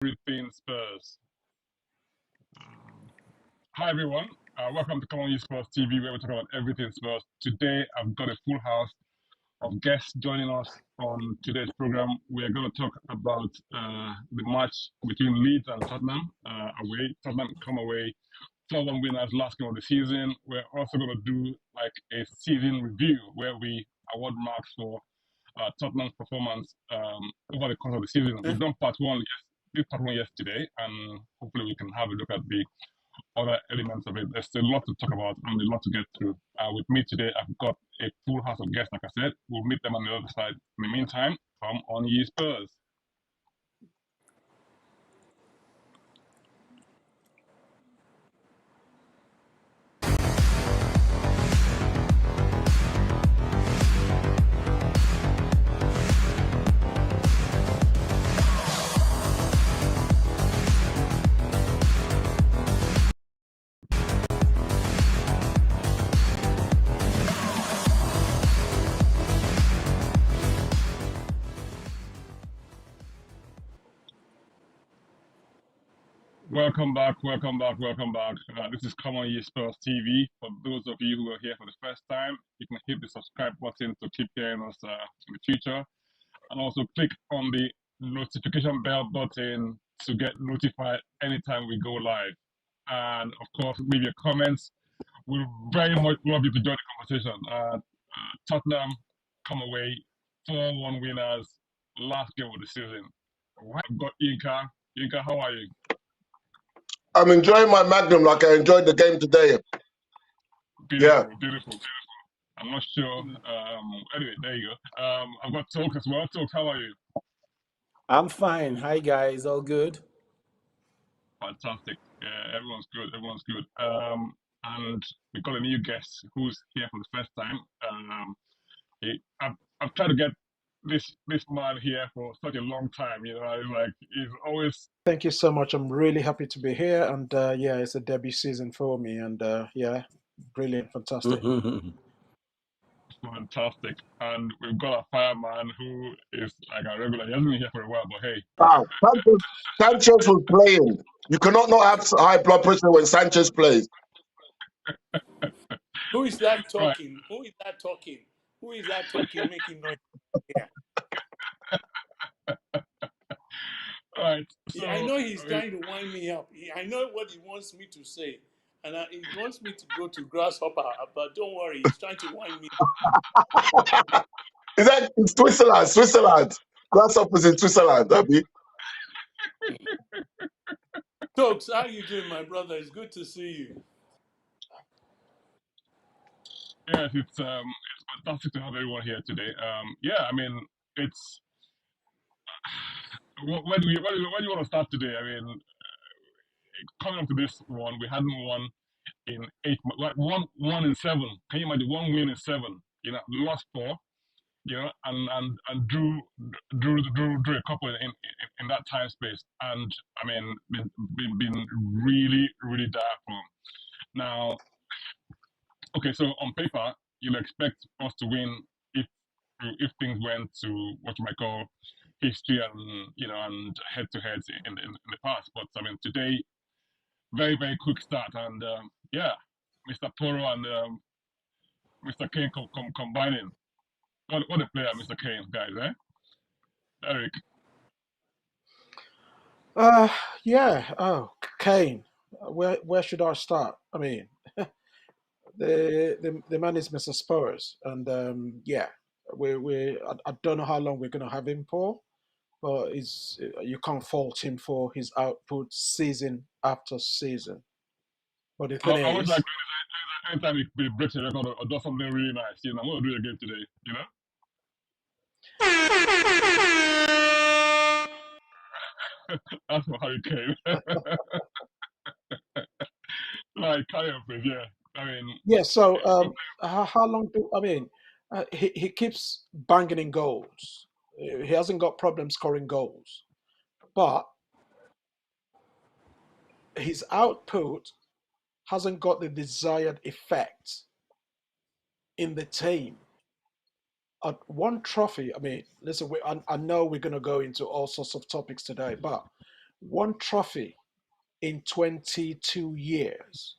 Everything Spurs. Hi everyone, welcome to ComeonyespursTV where we talk about everything Spurs. Today I've got a full house of guests joining us on today's program. We are going to talk about the match between Leeds and Tottenham away. Tottenham come away 4-1 winners last game of the season. We're also going to do like a season review where we award marks for Tottenham's performance over the course of the season. We've done part one yesterday, and hopefully we can have a look at the other elements of it. There's a lot to talk about and a lot to get through. With me today, I've got a full house of guests, like I said. We'll meet them on the other side. In the meantime, come on, ye Spurs. Welcome back. This is Come On Ye Spurs TV. For those of you who are here for the first time, you can hit the subscribe button to keep hearing us in the future. And also click on the notification bell button to get notified anytime we go live. And of course, leave your comments. We very much love you to join the conversation. Tottenham come away 4-1 winners last game of the season. I've got Inka. Inka, how are you? I'm enjoying my Magnum like I enjoyed the game today. Beautiful. I'm not sure. Anyway, there you go. I've got Talk as well. Talk, how are you? I'm fine. Hi, guys. All good? Fantastic. Yeah, everyone's good. And we've got a new guest who's here for the first time. I've tried to get this man here for such a long time. You know, he's always. Thank you so much. I'm really happy to be here, and yeah, it's a debut season for me, and yeah, brilliant, fantastic. Fantastic. And we've got a fireman who is like a regular. He hasn't been here for a while, but hey. Wow, Sanchez was playing. You cannot not have high blood pressure when Sanchez plays. Who is that talking? Right. Who is that talking making noise? Yeah. Right. So, I know he's trying to wind me up. I know what he wants me to say. And he wants me to go to Grasshopper, but don't worry, he's trying to wind me up. Is that in Switzerland? Grasshoppers in Switzerland, Abby. Tokes, how are you doing, my brother? It's good to see you. Yes, it's fantastic to have everyone here today. Yeah, I mean, it's where do you want to start today? I mean, coming up to this one, we hadn't won in 8 months. Like one in 7. Can you imagine 1 win in 7? You know, we lost 4. You know, and drew a couple in that time space, and I mean, been really dire form. Now, okay, so on paper, you'll expect us to win if things went to what you might call history and head-to-heads in the past. But I mean, today, very quick start, and yeah, Mr. Poro and Mr. Kane combining. What a player, Mr. Kane, guys, eh? Eric. Yeah. Oh, Kane. Where should I start? I mean, the man is Mr. Spurs, and yeah, I don't know how long we're gonna have him for, but you can't fault him for his output season after season. But the thing I was is, like, anytime he breaks a record or does something really nice, you know, I'm gonna do it again today, you know. That's for Harry Kane. Like, carry on, please. Yeah, I mean. Yeah. So, how long do I mean? He keeps banging in goals. He hasn't got problems scoring goals, but his output hasn't got the desired effect in the team. One trophy. I mean, listen. I know we're going to go into all sorts of topics today, but one trophy in 22 years.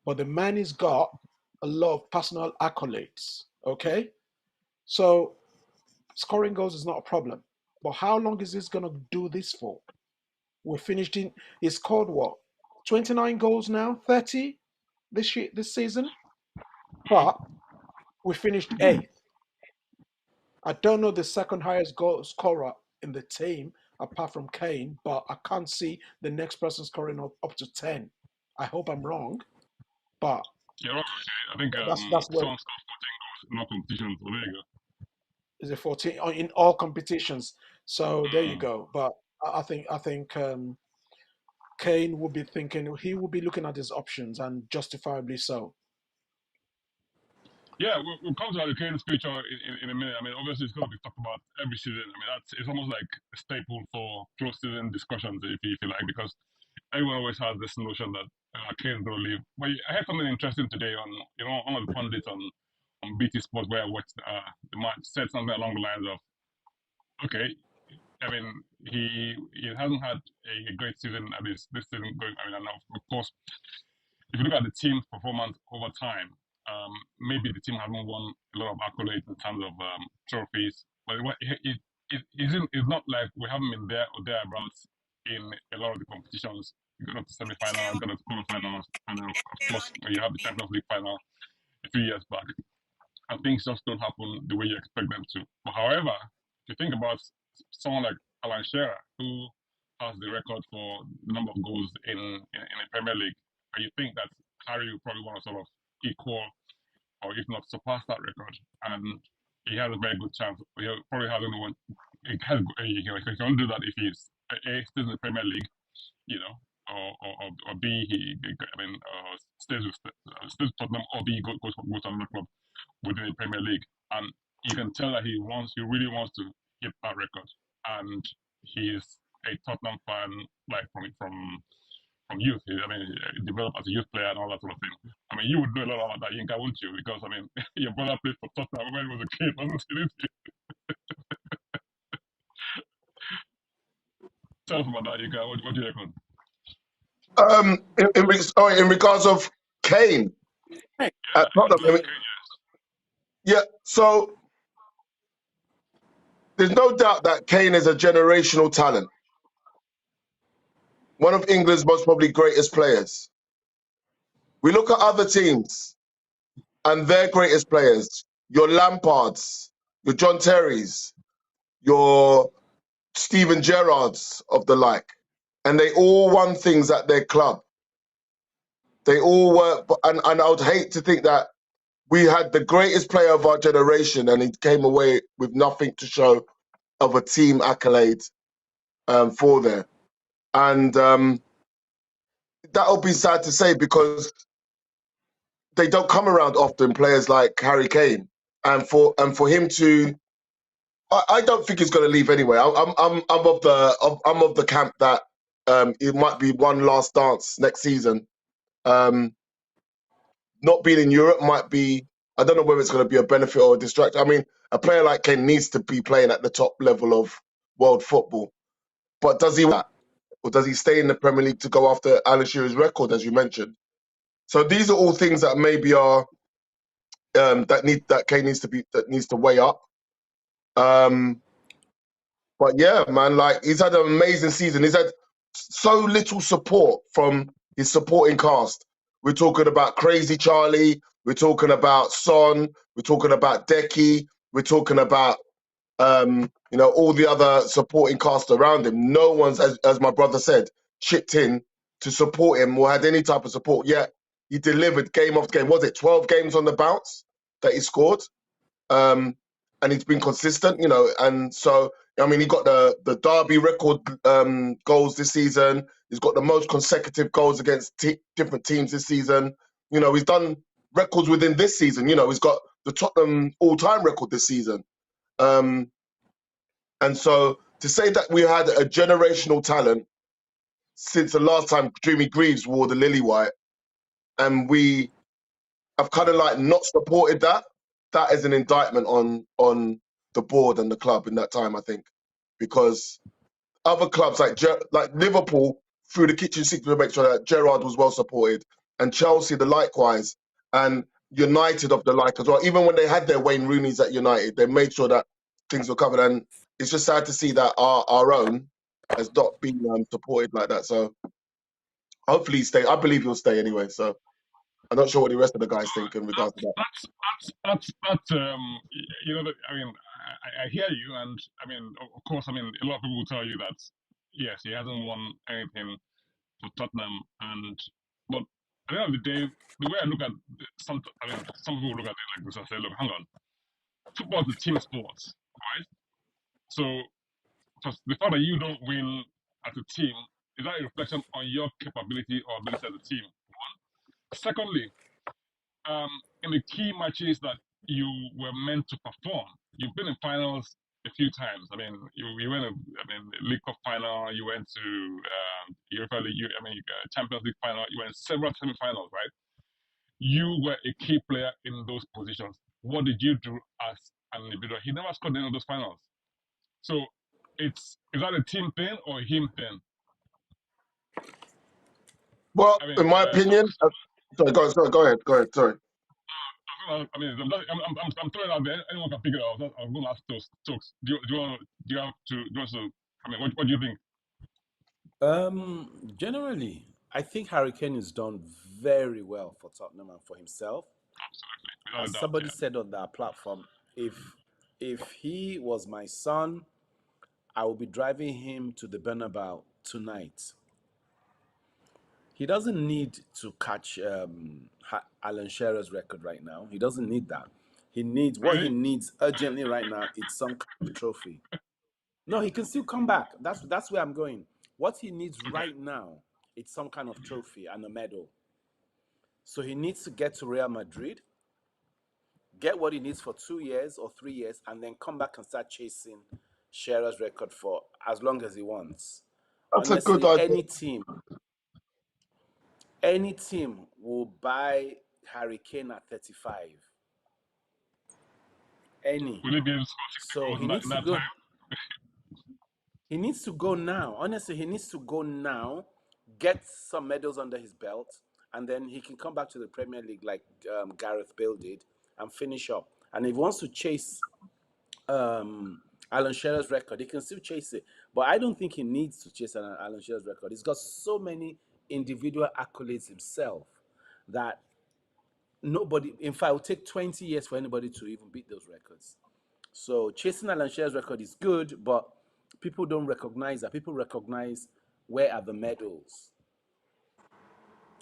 But the man has got a lot of personal accolades. Okay? So scoring goals is not a problem. But how long is this gonna do this for? We finished in he scored what? 29 goals now, 30 this season. But we finished eighth. I don't know the second highest goal scorer in the team apart from Kane, but I can't see the next person scoring up to 10. I hope I'm wrong, but You're right, actually. I think that's where Son scored 14 goals in all competitions. So there you go. is a 14 in all competitions. So there you Mm. go. But I think Kane will be thinking he will be looking at his options and justifiably so. Yeah, we'll come to the Kane's future in a minute. I mean, obviously, it's going to be talked about every season. I mean, it's almost like a staple for close season discussions, if you like, because everyone always has this notion that Kane's going to leave. But I heard something interesting today on, one of the pundits on BT Sports where I watched the match said something along the lines of, okay, I mean, he hasn't had a great season at this season going. I mean, and of course, if you look at the team's performance over time, maybe the team hasn't won a lot of accolades in terms of trophies, but it's not like we haven't been there or thereabouts in a lot of the competitions. You got up to semi-final, got up to quarterfinals, and then of course when you have the Champions League final a few years back, and things just don't happen the way you expect them to. But however, if you think about someone like Alan Shearer, who has the record for the number of goals in the Premier League, and you think that Harry will probably want to sort of equal or if not surpass that record, and he has a very good chance. He probably has only one. He can do that if he's A, stays in the Premier League, you know, or B, stays with Tottenham, or B, goes to another club within the Premier League. And you can tell that he really wants to hit that record. And he's a Tottenham fan, like from youth. I mean, he developed as a youth player and all that sort of thing. I mean, you would know a lot about that, Yinka, wouldn't you? Because, I mean, your brother played for Tottenham when he was a kid, wasn't he? Tell us about that, Yinka. What do you reckon? In regards of Kane at Tottenham, yeah. So there's no doubt that Kane is a generational talent, one of England's most probably greatest players. We look at other teams and their greatest players, your Lampards, your John Terrys, your Steven Gerrards of the like, and they all won things at their club. They all were, and I would hate to think that we had the greatest player of our generation and he came away with nothing to show of a team accolade for there. And that'll be sad to say because they don't come around often, players like Harry Kane. And for him to, I don't think he's going to leave anyway. I'm of the camp that it might be one last dance next season. Not being in Europe might be, I don't know whether it's going to be a benefit or a distraction. I mean, a player like Kane needs to be playing at the top level of world football. But does he that? Or does he stay in the Premier League to go after Alan Shearer's record, as you mentioned? So these are all things that maybe are that Kane needs to weigh up. But yeah, man, like he's had an amazing season. He's had so little support from his supporting cast. We're talking about Crazy Charlie. We're talking about Son. We're talking about Decky. We're talking about all the other supporting cast around him. No one's, as my brother said, chipped in to support him or had any type of support. Yet he delivered game after game. Was it 12 games on the bounce that he scored? And he's been consistent, and so, I mean, he got the Derby record goals this season. He's got the most consecutive goals against different teams this season. He's done records within this season. He's got the Tottenham all-time record this season. And so to say that we had a generational talent since the last time Jimmy Greaves wore the lily white, and we have kind of like not supported that is an indictment on the board and the club in that time, I think, because other clubs like Liverpool through the kitchen sink to make sure that Gerrard was well supported, and Chelsea the likewise, and United of the like as well. Even when they had their Wayne Rooney's at United, they made sure that things were covered. And it's just sad to see that our own has not been supported like that. So hopefully he stay. I believe he'll stay anyway. So I'm not sure what the rest of the guys think in regards to that. That's you know, I mean, I hear you, and I mean, of course, I mean, a lot of people will tell you that yes, he hasn't won anything for Tottenham, but at the end of the day, the way I look at some people look at it like this and say, look, hang on, football is a team sport, right? So the fact that you don't win as a team, is that a reflection on your capability or ability as a team? One. Secondly, in the key matches that you were meant to perform, you've been in finals a few times. I mean, you went, League Cup final, you went to Europa League, Champions League final, you went in several semi-finals, right? You were a key player in those positions. What did you do as an individual? He never scored in any of those finals. So is that a team thing or a him thing? Well, I mean, in my opinion, sorry, go ahead. Sorry. I'm throwing it out there. Anyone can figure it out. I'm going to ask those folks. Do you want to? I mean, what do you think? Generally, I think Harry Kane has done very well for Tottenham and for himself. Absolutely, without As a doubt. somebody Yeah. said on that platform, if he was my son, I would be driving him to the Bernabeu tonight. He doesn't need to catch Alan Shearer's record right now. He doesn't need that. He needs what he Really? needs urgently right now. It's some kind of trophy. No, he can still come back. That's where I'm going. What he needs Okay. right now, it's some kind of trophy and a medal. So he needs to get to Real Madrid, get what he needs for 2 years or 3 years, and then come back and start chasing Shearer's record for as long as he wants. That's a good Honestly, idea. any team will buy Harry Kane at 35. Any. Will he be able to score 60 So goals he in needs to that go. time? He needs to go now. Honestly, he needs to go now, get some medals under his belt, and then he can come back to the Premier League like Gareth Bale did and finish up. And if he wants to chase Alan Shearer's record, he can still chase it. But I don't think he needs to chase Alan Shearer's record. He's got so many individual accolades himself that nobody, in fact, it will take 20 years for anybody to even beat those records. So chasing Alan Shearer's record is good, but people don't recognize that. People recognize where are the medals.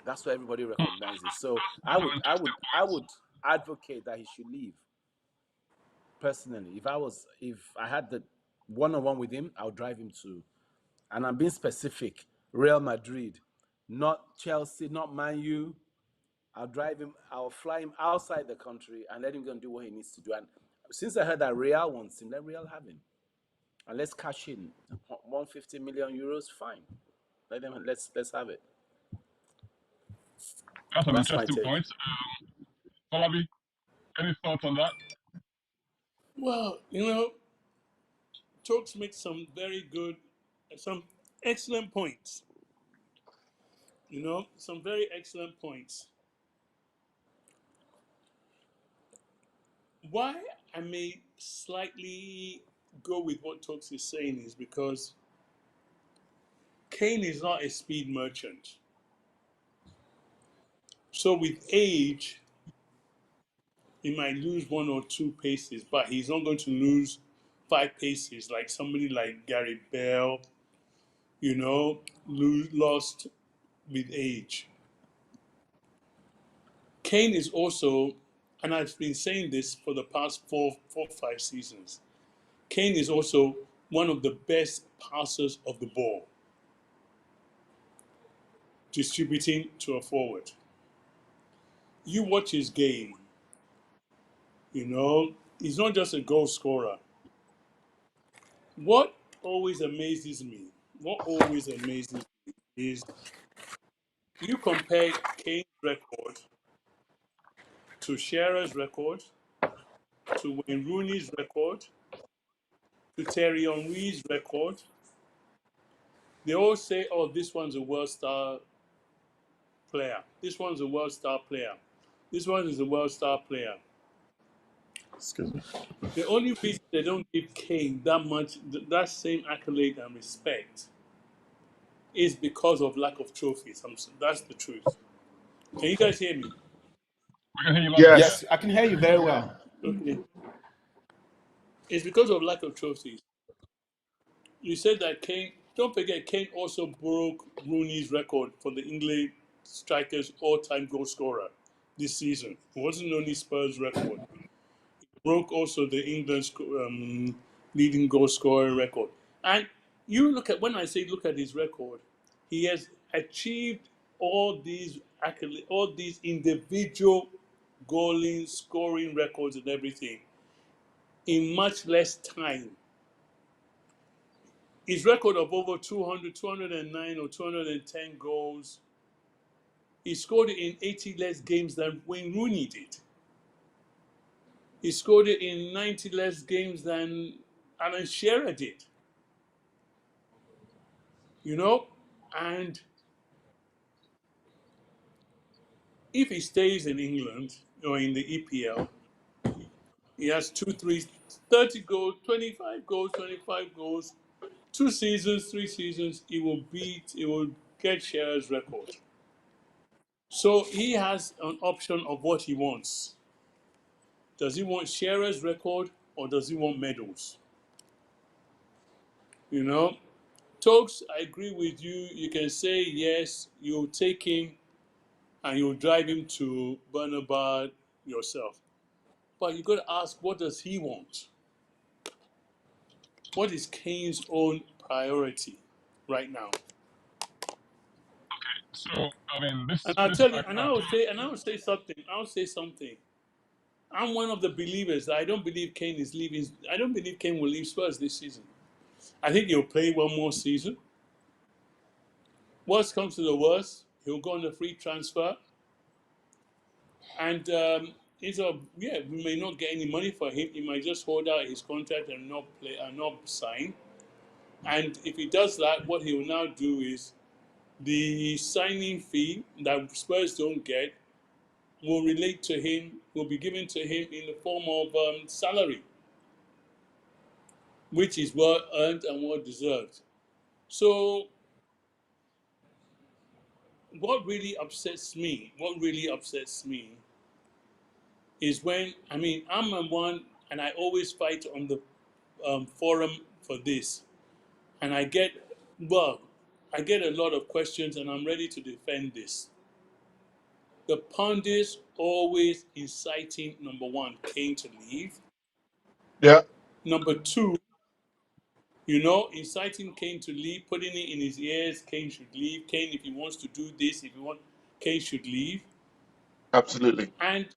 That's what everybody recognizes. So I That's an would I interesting would I point. would advocate that he should leave. Personally, if I had the one-on-one with him, I'll drive him to, and I'm being specific, Real Madrid, not Chelsea, not Man U. I'll fly him outside the country and let him go and do what he needs to do. And since I heard that Real wants him, let Real have him. And let's cash in 150 million euros. Fine, let's have it. That's an That's my interesting take. point. Falabi, any thoughts on that? Well, Tokes makes some very good, some excellent points. Some very excellent points. Why I may slightly go with what Tokes is saying is because Kane is not a speed merchant. So with age, he might lose 1 or 2 paces, but he's not going to lose 5 paces like somebody like Gary Bell, lost with age. Kane is also, and I've been saying this for the past 5 seasons, Kane is also one of the best passers of the ball, distributing to a forward. You watch his game, he's not just a goal scorer. What always amazes me, is you compare Kane's record to Shearer's record, to Wayne Rooney's record, to Thierry Henry's record, They all say, "Oh, this one's a world star player. This one's a world star player. This one is a world star player." Excuse me. The only reason they don't give Kane that much, that same accolade and respect, is because of lack of trophies. That's the truth. Can you guys hear me? We can hear you loud and clear. Yes. Yes, I can hear you very well. Okay. It's because of lack of trophies. You said that Kane, don't forget, Kane also broke Rooney's record for the England strikers all-time goal scorer this season. It wasn't only Spurs' record. He broke also the England's leading goal scorer record. And you look at, when I say look at his record, he has achieved all these accolades, all these individual goaling, scoring records and everything in much less time. His record of over 200, 209 or 210 goals, he scored it in 80 less games than Wayne Rooney did. He scored it in 90 less games than Alan Shearer did. You know? And if he stays in England or in the EPL, he has 30 goals, 25 goals, 25 goals, 2 seasons, 3 seasons, he will get Shearer's record. So he has an option of what he wants. Does he want Shearer's record or does he want medals? You know, Tokes, I agree with you. You can say yes, you'll take him and you'll drive him to Bernabad yourself. But you got to ask, what does he want? What is Kane's own priority right now? So I mean, And this I'll this tell you, fact and that I will say something. I'll say something. I'm one of the believers that I don't believe Kane is leaving. I don't believe Kane will leave Spurs this season. I think he'll play one more season. Worst comes to the worst, he'll go on a free transfer. And we may not get any money for him. He might just hold out his contract and not play and not sign. And if he does that, what he will now do is the signing fee that Spurs don't get will relate to him, will be given to him in the form of salary, which is well earned and well deserved. So what really upsets me is when, I mean, I'm a one and I always fight on the forum for this. And I get a lot of questions and I'm ready to defend this. The pundits always inciting, number one, Kane to leave. Yeah. Number two, inciting Kane to leave, putting it in his ears, Kane should leave. Kane, if he wants to do this, Kane should leave. Absolutely. And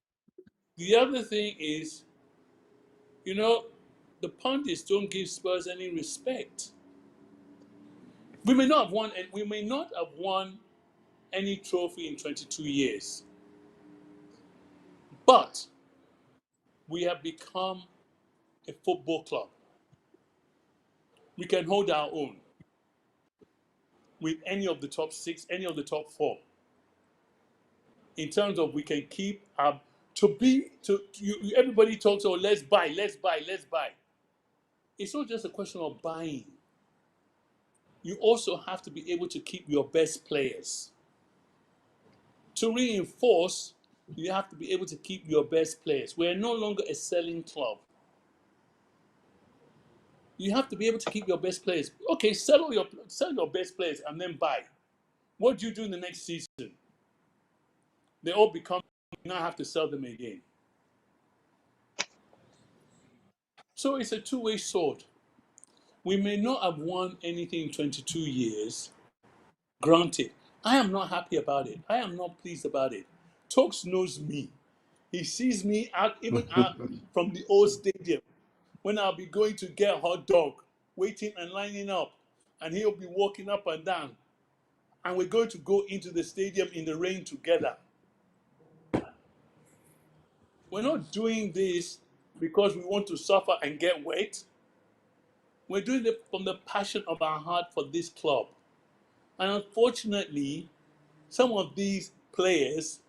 the other thing is, the pundits don't give Spurs any respect. We may not have won any trophy in 22 years, but we have become a football club. We can hold our own with any of the top 6, any of the top 4. In terms of we can keep up everybody talks, oh, let's buy. It's not just a question of buying. You also have to be able to keep your best players. To reinforce, you have to be able to keep your best players. We're no longer a selling club. You have to be able to keep your best players. Okay, sell your best players and then buy. What do you do in the next season? They all become, you now have to sell them again. So it's a two-way sword. We may not have won anything in 22 years. Granted, I am not happy about it. I am not pleased about it. Tokes knows me. He sees me even out from the old stadium when I'll be going to get a hot dog, waiting and lining up, and he'll be walking up and down. And we're going to go into the stadium in the rain together. We're not doing this because we want to suffer and get wet. We're doing it from the passion of our heart for this club. And unfortunately, some of these players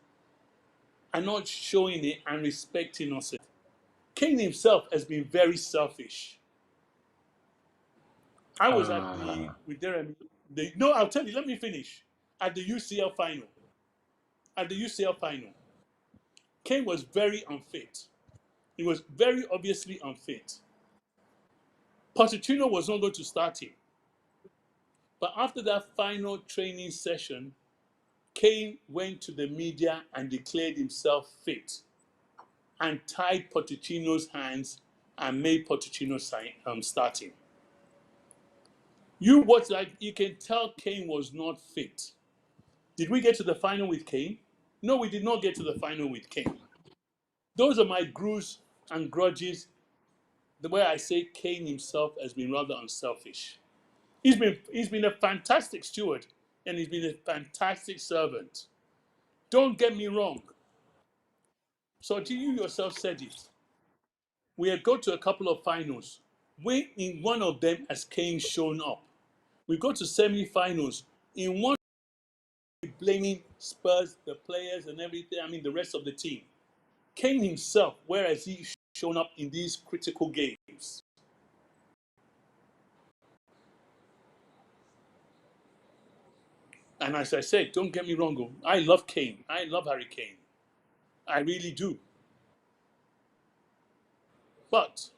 are not showing it and respecting us. Kane himself has been very selfish. I was at the with Jeremy. No, I'll tell you. Let me finish. At the UCL final, Kane was very unfit. He was very obviously unfit. Pochettino was not going to start him. But after that final training session, Kane went to the media and declared himself fit and tied Pochettino's hands and made Pochettino start him. You watch that, you can tell Kane was not fit. Did we get to the final with Kane? No, we did not get to the final with Kane. Those are my grudges and grudges. The way I say Kane himself has been rather unselfish. He's been a fantastic steward and he's been a fantastic servant. Don't get me wrong. So you yourself said it. We have got to a couple of finals. When in one of them has Kane shown up. We go to semi-finals. In one, blaming Spurs, the players and everything. I mean, the rest of the team. Kane himself, where has he shown up in these critical games? And as I said, don't get me wrong. I love Kane. I love Harry Kane. I really do. But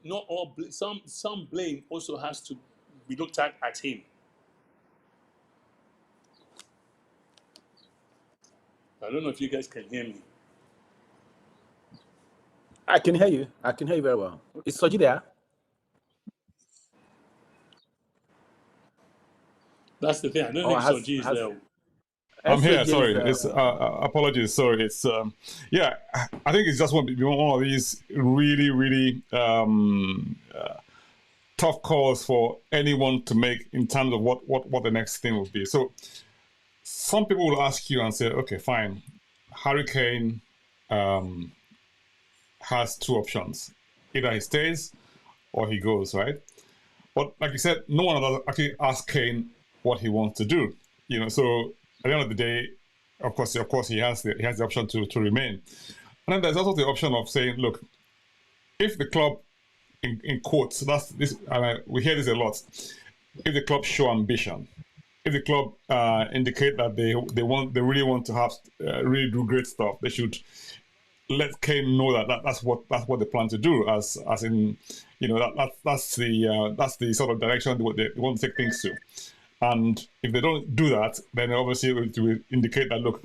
not all. Some blame also has to be looked at him. I don't know if you guys can hear me. I can hear you. I can hear you very well. Is Soji there? That's the thing. I don't think Soji is there. I'm here. Sorry, it's apologies. Sorry, it's yeah. I think it's just one of these really tough calls for anyone to make in terms of what the next thing will be. So some people will ask you and say, okay, fine, Harry Kane has two options: either he stays or he goes, right? But like you said, no one actually asked Kane what he wants to do. You know, so at the end of the day, of course, he has the option to remain. And then there's also the option of saying, look, if the club, in quotes, that's this, we hear this a lot. If the club show ambition, if the club indicate that they really want to have really do great stuff, they should let Kane know that's what they plan to do. As in, you know, that's the sort of direction they want to take things to. And if they don't do that, then obviously it will indicate that, look,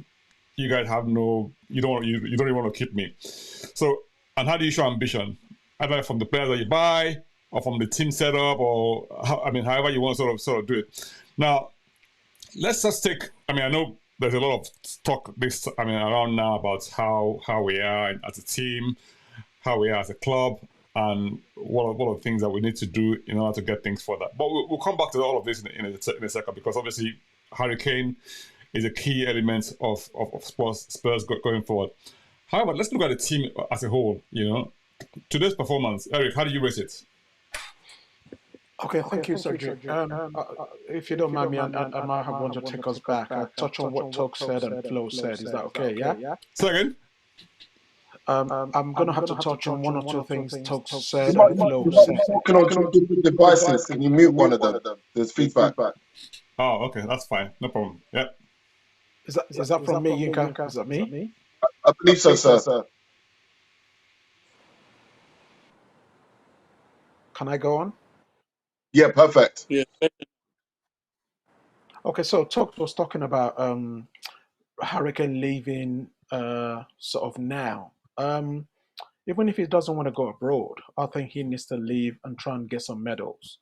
you guys have you don't even want to keep me. So, and how do you show ambition? Either from the players that you buy, or from the team setup, or however you want to sort of do it. Now, let's just take. I know there's a lot of talk around now about how we are as a team, how we are as a club, and what are the things that we need to do in order to get things further. But we'll come back to all of this in a second, because obviously Harry Kane is a key element of Spurs going forward. However, let's look at the team as a whole. You know, today's performance, Eric, how do you rate it? Okay, thank you, Sergio. If you don't mind me, I might have one to take us back. I'll touch on what Talk said and Flo said. Is that okay? Yeah. Second. I'm going to have to touch on one or two things Talk said You and Flo might said. be talking on two different devices. Can you mute one of them? There's feedback. Oh, okay, that's fine. No problem. Yeah. Is that from me, Yinka? Is that me? I believe so, sir. Can I go on? Yeah, perfect. Yeah. Okay, so Talk was talking about Hurricane leaving sort of now. Even if he doesn't want to go abroad, I think he needs to leave and try and get some medals.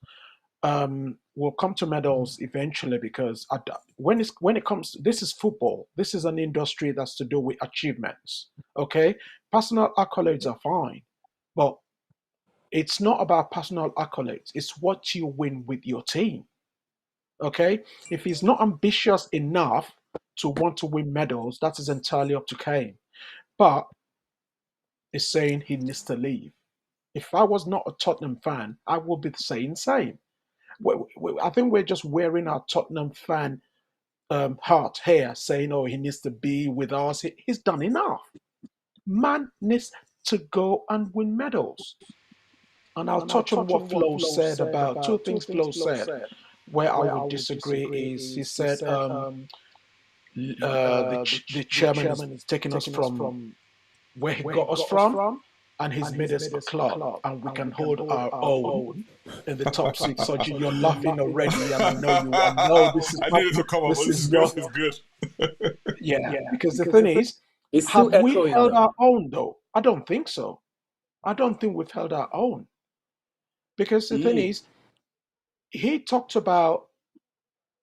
We'll come to medals eventually, because when it comes, this is football. This is an industry that's to do with achievements. Okay, personal accolades are fine, but it's not about personal accolades. It's what you win with your team. Okay, if he's not ambitious enough to want to win medals, that is entirely up to Kane. But it's saying he needs to leave. If I was not a Tottenham fan, I would be saying same. I think we're just wearing our Tottenham fan heart here, saying, "Oh, he needs to be with us." He's done enough. Man needs to go and win medals. And I'll touch on what Flo said about two things Flo said where I would disagree is he said the chairman is taking us from where he got us from, and he's made us a club, and we can hold our own in the top six. So you're laughing already, and I know this is I not, needed to come up, but this this is is good. your, This is good. yeah. Because the thing is, It's have still we echoing held though. our own though? I don't think so. I don't think we've held our own, because the thing is, he talked about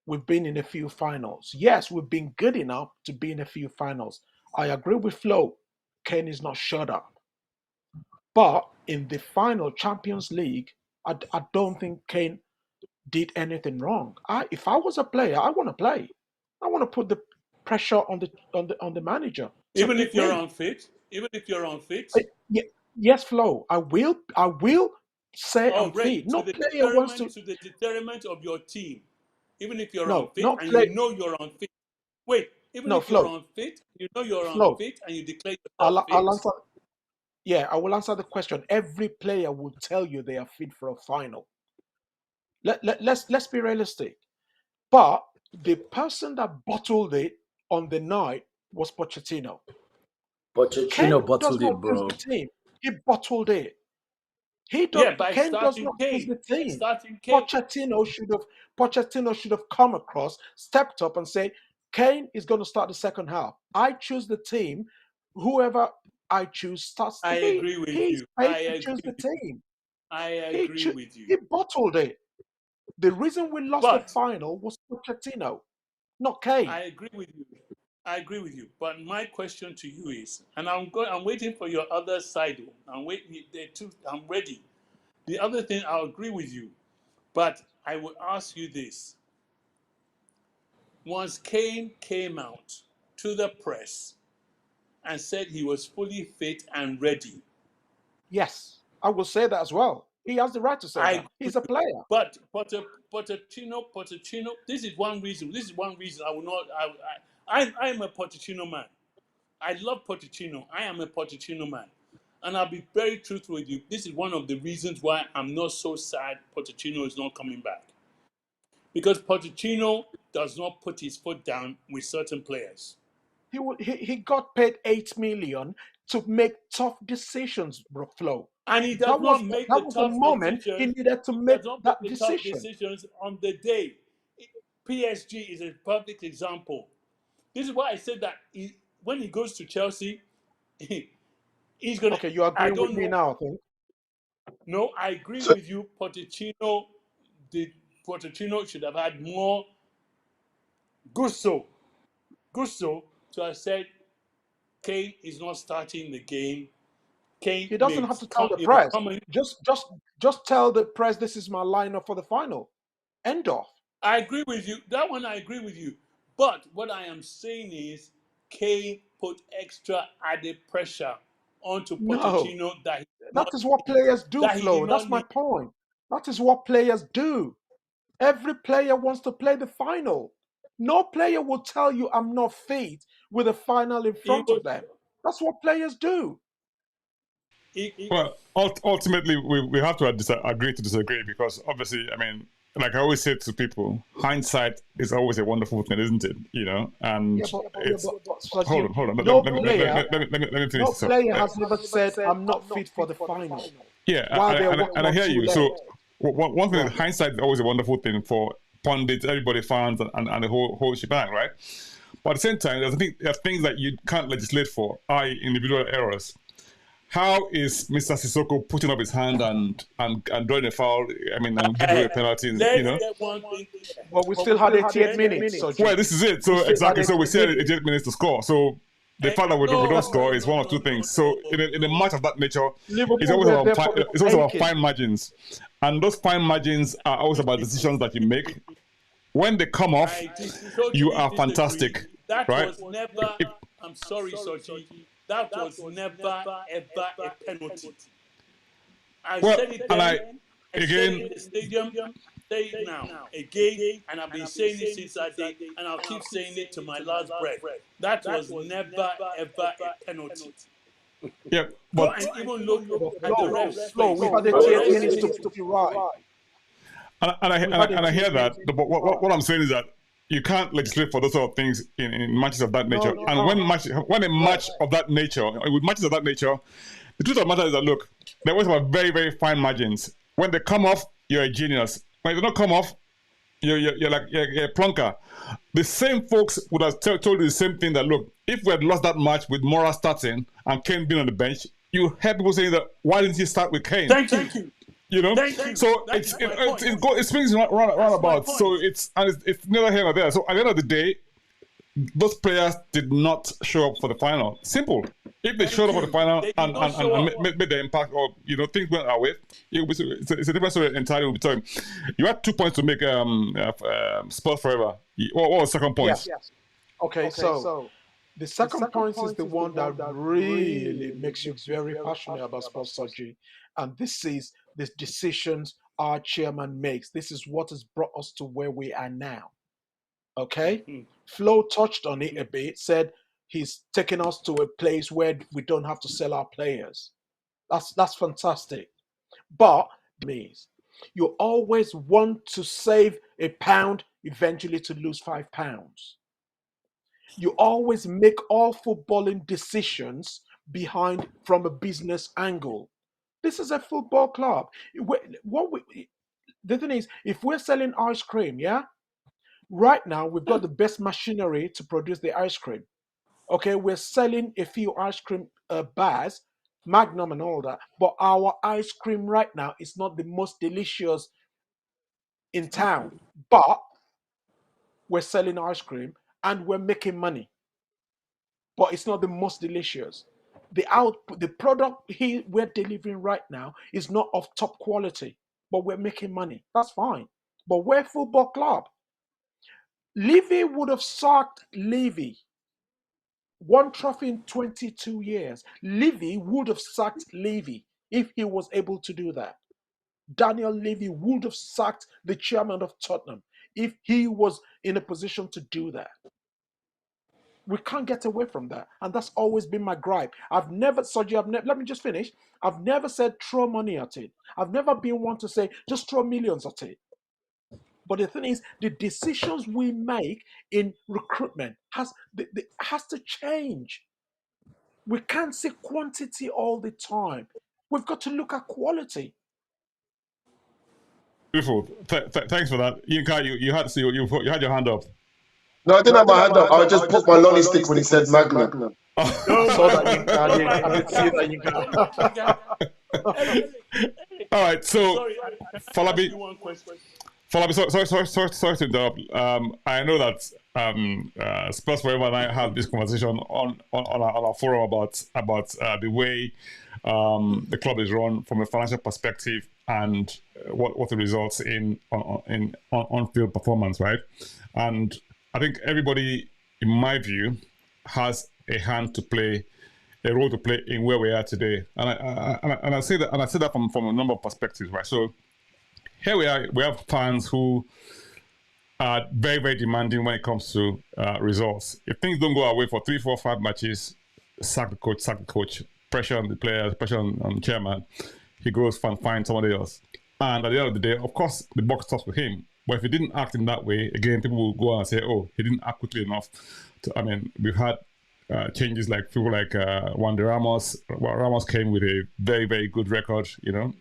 we've been in a few finals. Yes, we've been good enough to be in a few finals. I agree with Flo. Kane is not shut up. But in the final Champions League, I don't think Kane did anything wrong. If I was a player, I want to play. I want to put the pressure on the manager to Even if pick you're me. unfit, Yes, Flo. I will say oh I'm great, fit. No player wants to. to the deterrent of your team. Even if you're No, unfit not and play. you know you're unfit. Wait, even No, if you're Flo. unfit, you know you're Flo. unfit and you declare yourself I'll fit. answer. Yeah, I will answer the question. Every player will tell you they are fit for a final. Let's be realistic. But the person that bottled it on the night was Pochettino. Pochettino Kane does bottled not it, choose bro. the team. He bottled it. Yeah, by Kane does starting not choose Kane. the team. Starting Kane. Pochettino should have come across, stepped up, and said, "Kane is going to start the second half. I choose the team. Whoever I choose starts I the game. agree with He's you. paid to choose the team. I He agree cho- with you. he bottled it. The reason we lost the But final was Pochettino, not Kane. I agree with you. I agree with you. But my question to you is, and I'm waiting for your other side. I'm waiting. I'm ready. The other thing, I'll agree with you. But I will ask you this: once Kane came out to the press and said he was fully fit and ready, Yes, I will say that as well. He has the right to say I that. agree with He's a you. player. But Pochettino. This is one reason. I will not. I'm a Pochettino man. I love Pochettino. I am a Pochettino man. And I'll be very truthful with you. This is one of the reasons why I'm not so sad Pochettino is not coming back. Because Pochettino does not put his foot down with certain players. He got paid 8 million to make tough decisions, bro. Flo. And he does That was not make that the was the tough moment he decisions. needed to He make does not make that the tough decision. decisions on the day. PSG is a perfect example. This is why I said that when he goes to Chelsea, he's gonna. Okay, you're I agreeing with don't me know. now, I think. No, I agree So, with you. Pochettino should have had more gusto, gusto to have said Kane is not starting the game. Kane He doesn't may have to tell come. the He may press. come in. Just tell the press this is my lineup for the final. End of. I agree with you. That one I agree with you. But what I am saying is, Kane put extra added pressure onto No. Pochettino that That is what players do, he did Flo. That's not my need. point. That is what players do. Every player wants to play the final. No player will tell you I'm not fit with a final in He front was. of them. That's what players do. He, Well, ultimately, we have to agree to disagree because obviously, I mean, like I always say to people, hindsight is always a wonderful thing, isn't it? You know, and Yeah, but it's hold Sajid, on, hold on. no player, Let me finish no this up. player has never said I'm not fit for the final Yeah, while they're working and I on hear two you. legs. So one thing, Right. hindsight is always a wonderful thing for pundits, everybody, fans, and the whole shebang, right? But at the same time, there are things that you can't legislate for, i.e., individual errors. How is Mr. Sissoko putting up his hand and drawing a foul? I mean, and giving away a penalty. You let's know. get one thing clear. But we still had 88 minutes, Well, Sajid. this is it. We So still had exactly. So we 88 still had minutes. 8 minutes to score. So the fact that we don't score is one of two things. So in a match of that nature, it's Liverpool always were about there for the it's always about taking. fine margins, and those fine margins are always about decisions that you make. When they come off, you Totally are disagree. fantastic, That right? was never. If, I'm sorry, Soji. That was never ever a penalty. I well, said it and then. I said it again, in the stadium. say it now again, and I've been saying it since that day, and I'll keep saying it to my last breath. That was never ever a penalty. Yeah, Go but and even look But at the Flo, ref's Flo, face. we've had The 88 ref minutes to says, prove you right. and I hear that. But what I'm saying is that you can't legislate for those sort of things in matches of that nature. No, you And can't. when a match of that nature, with matches of that nature, the truth of the matter is that look, they always have very, very fine margins. When they come off, you're a genius. When they don't come off, you're like you're a plunker. The same folks would have told you the same thing, that look, if we had lost that match with Mora starting and Kane being on the bench, you heard people saying that why didn't he start with Kane? Thank you. You know, Thank you. so That's my point. it swings round about. So it's neither here nor there. So at the end of the day, those players did not show up for the final. Simple. If they showed up for the final and made the impact, or things went our way, it's a different story entirely. We'll be talking. You had 2 points to make Spurs forever. What was the second point? Yes. Okay, so the second point is the one that really makes you very passionate about sports surgery. And this is the decisions our chairman makes. This is what has brought us to where we are now. Okay? Flo touched on it a bit, said he's taking us to a place where we don't have to sell our players. That's fantastic. But means you always want to save a pound eventually to lose £5. You always make all footballing decisions behind from a business angle. This is a football club. The thing is, if we're selling ice cream, yeah, right now we've got the best machinery to produce the ice cream. Okay, we're selling a few ice cream bars, Magnum and all that, but our ice cream right now is not the most delicious in town. But we're selling ice cream and we're making money, but it's not the most delicious. The product we're delivering right now is not of top quality, but we're making money. That's fine. But we're a football club. Levy would have sacked Levy. One trophy in 22 years. Levy would have sacked Levy if he was able to do that. Daniel Levy would have sacked the chairman of Tottenham if he was in a position to do that. We can't get away from that. And that's always been my gripe. Let me just finish. I've never said throw money at it. I've never been one to say just throw millions at it. But the thing is, the decisions we make in recruitment has to change. We can't see quantity all the time. We've got to look at quality. Beautiful. Thanks for that. Yinka, you had your hand up. No, I didn't have my hand up. I just put my lolly stick when he said Magnum. I saw that, Yinka. I did see that, Yinka. All right, so Falabi, one question. Falabi, sorry to interrupt. I know that Spurs Forever and I had this conversation on our forum about the way the club is run from a financial perspective and what it results in on-field performance, right? And I think everybody, in my view, has a role to play in where we are today. And I say that from a number of perspectives, right? So here we are. We have fans who are very, very demanding when it comes to results. If things don't go our way for 3, 4, 5 matches, sack the coach, pressure on the players, pressure on the chairman. He goes and finds somebody else. And at the end of the day, of course, the buck stops with him. But if he didn't act in that way, again, people will go on and say, oh, he didn't act quickly enough. We've had changes like people like Wanda Ramos. Ramos came with a very, very good record,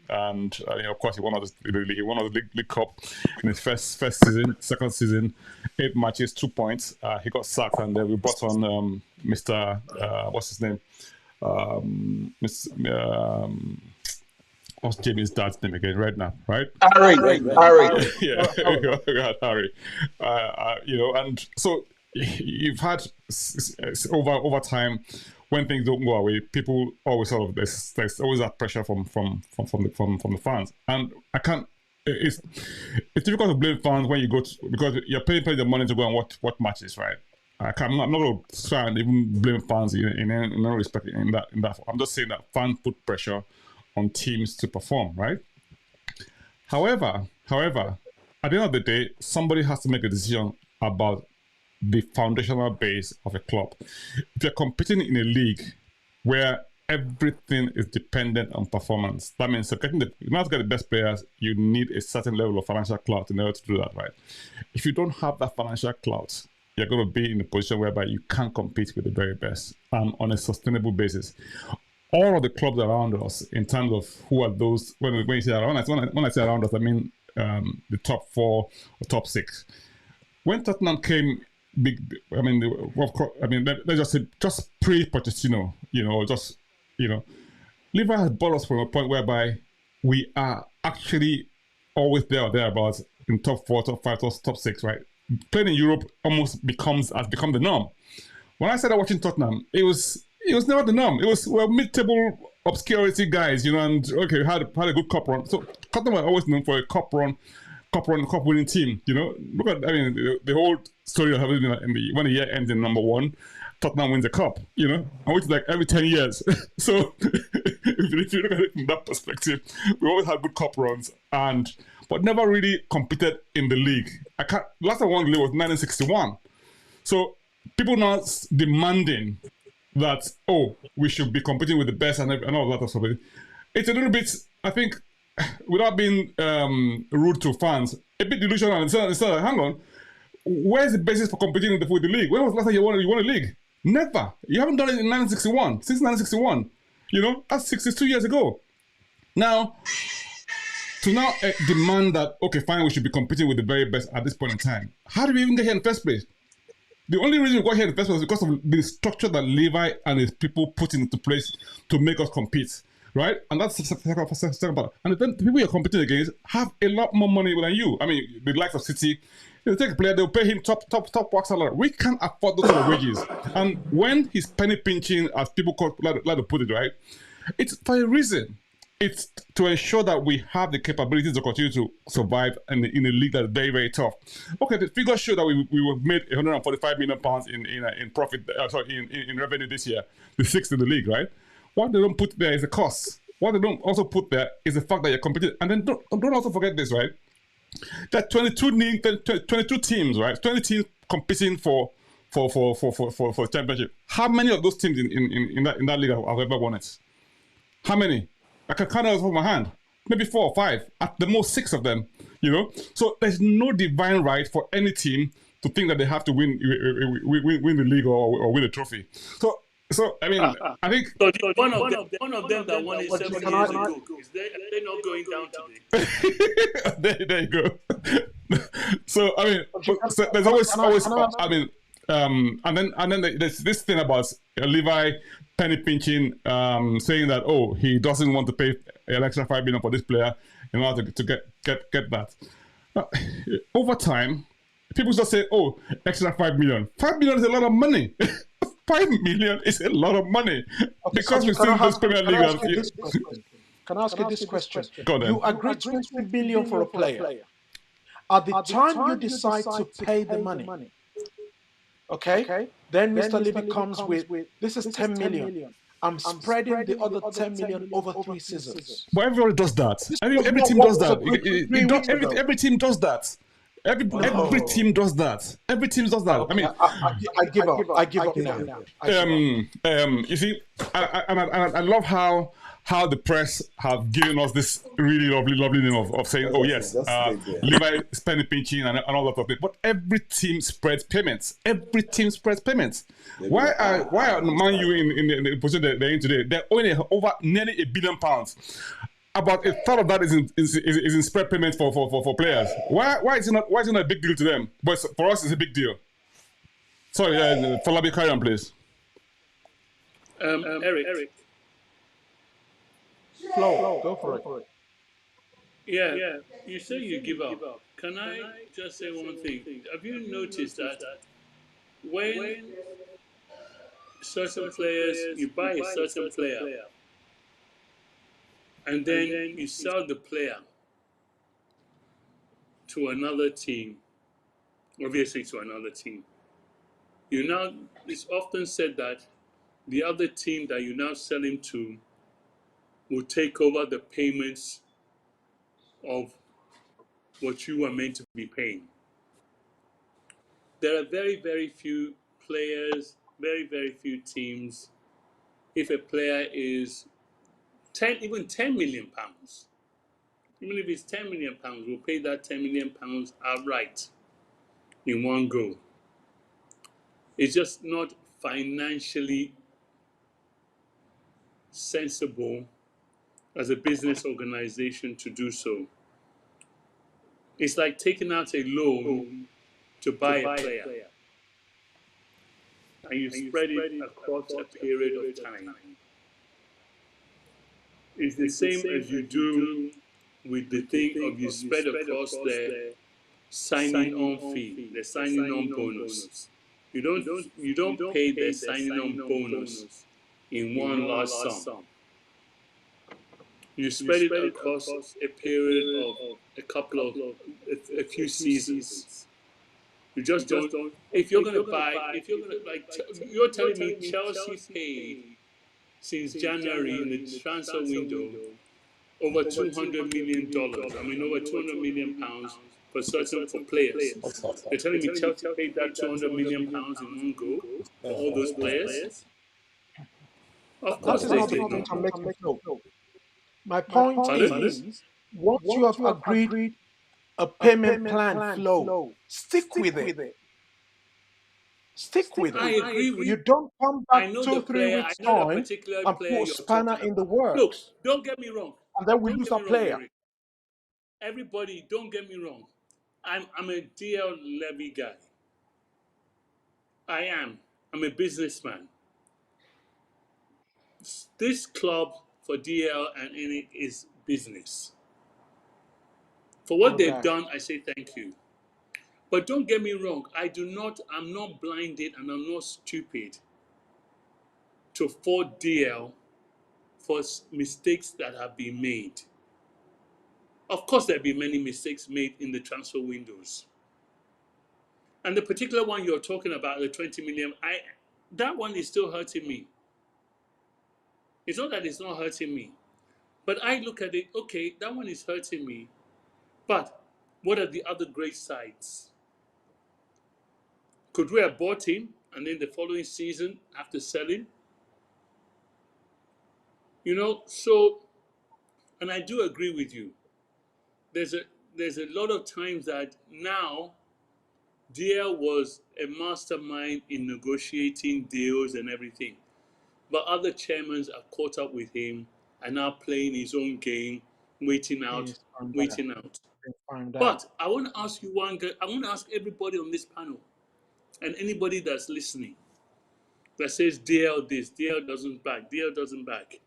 and of course he won the League Cup in his first season, second season, 8 matches, 2 points. He got sacked, and then we brought on Mr. What's his name? What's Jamie's dad's name again? Right now, right? Harry. Yeah, we had Harry. And so you've had over time when things don't go away, people always there's always that pressure from the fans, and I can't. It's difficult to blame fans when you go because you're paying the money to go and watch matches, right? I'm not going to try and even blame fans in any respect in that. I'm just saying that fans put pressure on teams to perform, right? However, at the end of the day, somebody has to make a decision about the foundational base of a club. If you're competing in a league where everything is dependent on performance, that means in order to get the best players, you need a certain level of financial clout in order to do that, right? If you don't have that financial clout, you're going to be in a position whereby you can't compete with the very best on a sustainable basis. All of the clubs around us, in terms of who are those, when you say around us, when I say around us, I mean the top 4 or top 6. When Tottenham came let's just say, just pre-Pochettino, Levi has brought us from a point whereby we are actually always there or thereabouts in top 4, top 5, top 6, right? Playing in Europe has become the norm. When I started watching Tottenham, it was never the norm. It was mid-table obscurity guys, and okay, had a good cup run. So Tottenham were always known for a cup winning team. Look at the whole story of having when the year ends in number 1, Tottenham wins a cup. Which is like every 10 years. So if you look at it from that perspective, we always had good cup runs but never really competed in the league. Last time I won the league was 1961. So people now demanding that we should be competing with the best and all that stuff. It's a little bit, I think, without being rude to fans, a bit delusional. It's like, hang on, where's the basis for competing with the league? When was the last time you won a league? Never. You haven't done it in 1961. Since 1961. That's 62 years ago. Now, to now demand that, okay, fine, we should be competing with the very best at this point in time. How did we even get here in the first place? The only reason we got here in the first place was because of the structure that Levi and his people put into place to make us compete, right? And that's the second part. And then the people you're competing against have a lot more money than you. I mean, the likes of City, they'll take a player, they'll pay him top work salary. We can't afford those sort of wages. And when he's penny pinching, as people like to put it, right? It's for a reason. It's to ensure that we have the capabilities to continue to survive in a league that's very, very tough. Okay, the figures show that we made £145 million in profit, in revenue this year, the 6th in the league, right? What they don't put there is the cost. What they don't also put there is the fact that you're competing. And then don't also forget this, right? That 22 teams, right? 20 teams competing for championship. How many of those teams in that league have ever won it? How many? I can count it off my hand. Maybe 4 or 5. At the most 6 of them. So there's no divine right for any team to think that they have to win the league or win a trophy. So I mean, I think one of them that won it 7 years ago. Are they not going down today? there you go. So I mean, there's always I mean, and then there's this thing about Levi penny pinching, saying that he doesn't want to pay an extra $5 million for this player in order to get that. Over time, people just say, extra $5 million. $5 million is a lot of money. $5 million is a lot of money because we've seen this Premier League. Can I ask you this question? Go on, then. You agree 20 billion for a player. At the time you decide to pay the money, okay? Then Mr. Levy comes with, this is 10 million. I'm spreading the other 10 million over 3 seasons. But everybody does that. Every team does that. Every team does that. Every team does that. Every team does that. I mean, I give up. I give up now. You see, I love how the press have given us this really lovely name of saying, yes, Levi is penny pinching and all that of it. But every team spreads payments. Every team spreads payments. Why are Man U in the position they're in today? They're owning over nearly £1 billion. About a third of that is in spread payments for players. Why is it not a big deal to them? But for us, it's a big deal. Sorry, Falabi, carry on, please. Eric. Flo, go for it. Yeah, you say you give up. Can I just say one thing? Have you noticed that when certain players, you buy a certain player, and then you sell the player to another team, obviously to another team, it's often said that the other team that you now sell him to will take over the payments of what you were meant to be paying. There are very, very few players, very, very few teams. If a player is even 10 million pounds, even if it's 10 million pounds, we'll pay that 10 million pounds outright in one go. It's just not financially sensible as a business organization to do so. It's like taking out a loan to buy a player, and you spread it across a period of time. It's the same as you do with the thing of you spread across the signing on fee, the signing on bonus. You don't pay the signing on bonus in one large sum. You spread it across a period of a few seasons. You just don't. If you're gonna you're telling me Chelsea paid since January in the transfer window over $200 million. I mean, over 200 million pounds for players. You're telling me Chelsea paid that 200 million pounds in one go for all those players? Of course That is they not the did point not. I'm making. No. My point is, once you have agreed a payment plan flow, stick with it. Stick with I it. agree with You you. don't come I back know the 2-3 player. I weeks know the time particular and player put a you're spanner talking in the about. Look, works, don't get me wrong. and then we Don't lose get our me wrong, player. Larry. Everybody, don't get me wrong. I'm a DL Levy guy. I am. I'm a businessman. This club for DL and NA is business. For what they've done, I say thank you. But don't get me wrong, I'm not blinded and I'm not stupid to fault DL for mistakes that have been made. Of course, there have been many mistakes made in the transfer windows. And the particular one you're talking about, the 20 million, that one is still hurting me. It's not that it's not hurting me. But I look at it, okay, that one is hurting me. But what are the other great sides? Could we have bought him and then the following season after selling? So, and I do agree with you. There's a lot of times that now DL was a mastermind in negotiating deals and everything. But other chairmen are caught up with him and now playing his own game, waiting out. But I want to ask you I want to ask everybody on this panel and anybody that's listening that says DL this, DL doesn't back, DL doesn't back.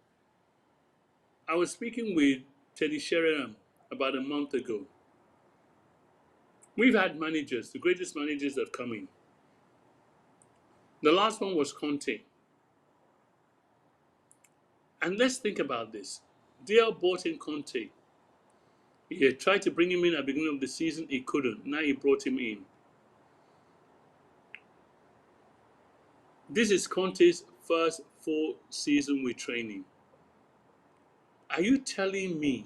I was speaking with Teddy Sheringham about a month ago. We've had managers, the greatest managers that have come in. The last one was Conte. And let's think about this. DL bought in Conte. He had tried to bring him in at the beginning of the season. He couldn't. Now he brought him in. This is Conte's first full season with training. Are you telling me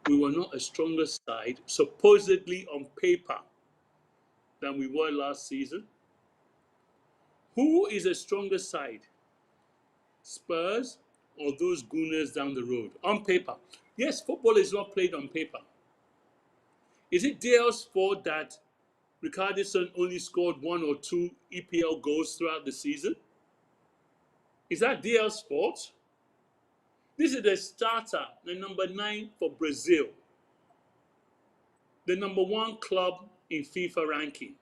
we were not a stronger side, supposedly on paper, than we were last season? Who is a stronger side? Spurs or those Gunners down the road? On paper. Yes, football is not played on paper. Is it DL's fault that Richarlison only scored 1 or 2 EPL goals throughout the season? Is that DL's fault? This is the starter, the number 9 for Brazil, the number 1 club in FIFA ranking,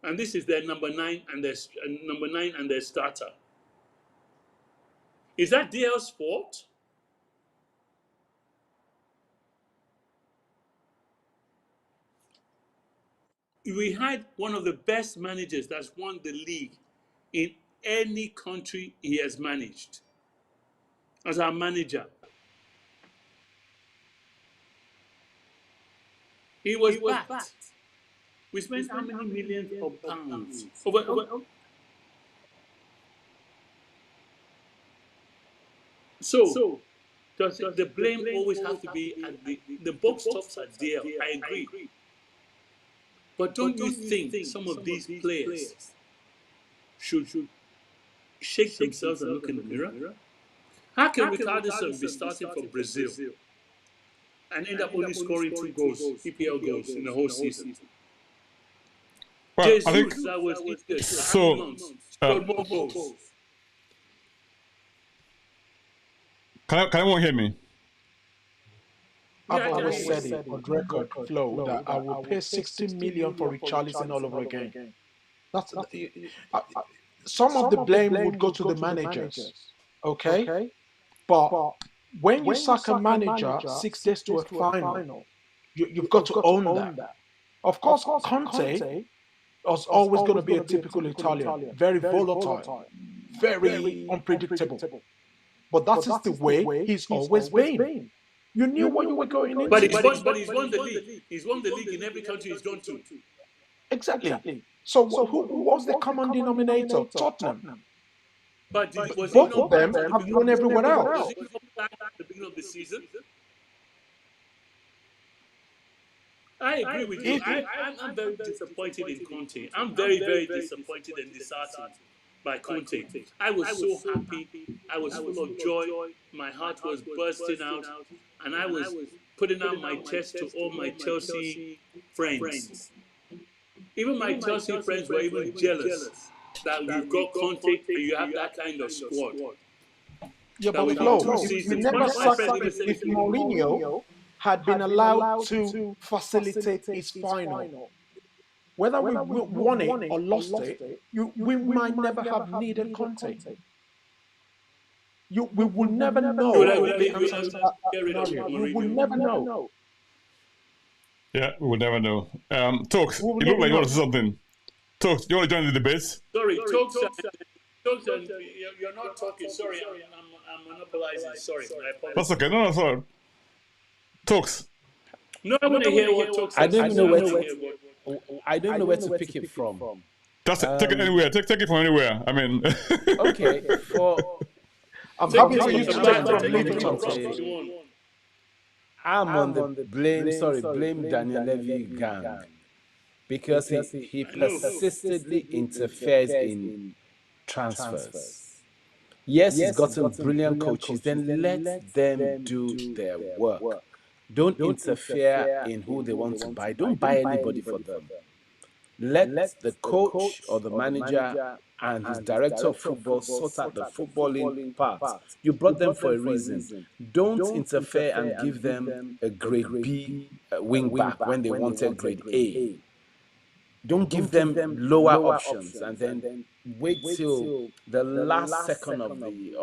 and this is their number 9 and their starter. Is that DL's fault? We had one of the best managers that's won the league in any country he has managed as our manager. He was backed. We spent how many millions of pounds? So, Because the blame always has to be at the box stops are there. I agree. But don't you think some of these players should shake themselves and look in the mirror? How can Richarlison be starting for Brazil and end up only scoring 2 goals, EPL goals, in the whole season? Well, I think Jesus, that was injured for how so. many months? Scored more goals. Can anyone hear me? I've Yeah, I can always hear said you. it on record, Flo, that I will pay 60 million for Richarlison all over again. That's some of the blame would go to the managers, okay? But when you sack a manager 6 days to a final, you've got to own that. Of course, Conte was always going to be a typical Italian, very volatile, very unpredictable. But that is the way he's always been. You knew what you were going into. But he's won the league. He's won the league in every country he's gone to. Exactly. So who was the common denominator? Tottenham. But was Both of them have won everywhere else. Was he not back at the beginning of the season? I agree with you. I'm very disappointed in Conte. I'm very, very disappointed and disheartened by Conte. I was so happy. I was full of joy. My heart was bursting out. And I was putting out my chest to all my Chelsea friends. Even my Chelsea friends were even jealous that you've got Conte and you have that kind of squad. Yeah, but Flo, you never sacked if Mourinho had been allowed to facilitate his final. Whether we won it or lost it, we might never have needed Conte. We will never know the answer to that scenario. We will never know. Yeah, we will never know. Talks, you look like you want to say something. Talks, you want to join the debate? Sorry, Talks, you're not talking. Sorry, I'm monopolizing. Sorry, I apologize. That's okay. No, sorry. Talks. No, I want to hear what Talks. I don't know where to pick it from. Just take it anywhere. Take it from anywhere. I mean. Okay, I'm happy for you to take from Liverpool. I'm on the blame Daniel Levy gang, because he persistently interferes in transfers. Yes, he's got some brilliant coaches, then let them do their work. Don't interfere in who they want to buy. Don't buy anybody for them. Let the coach or the manager and his director of football sort out the footballing part. You brought them for a reason. Don't interfere and give them a grade B wing back when they wanted grade A. Don't give them lower options and then wait till the last second of the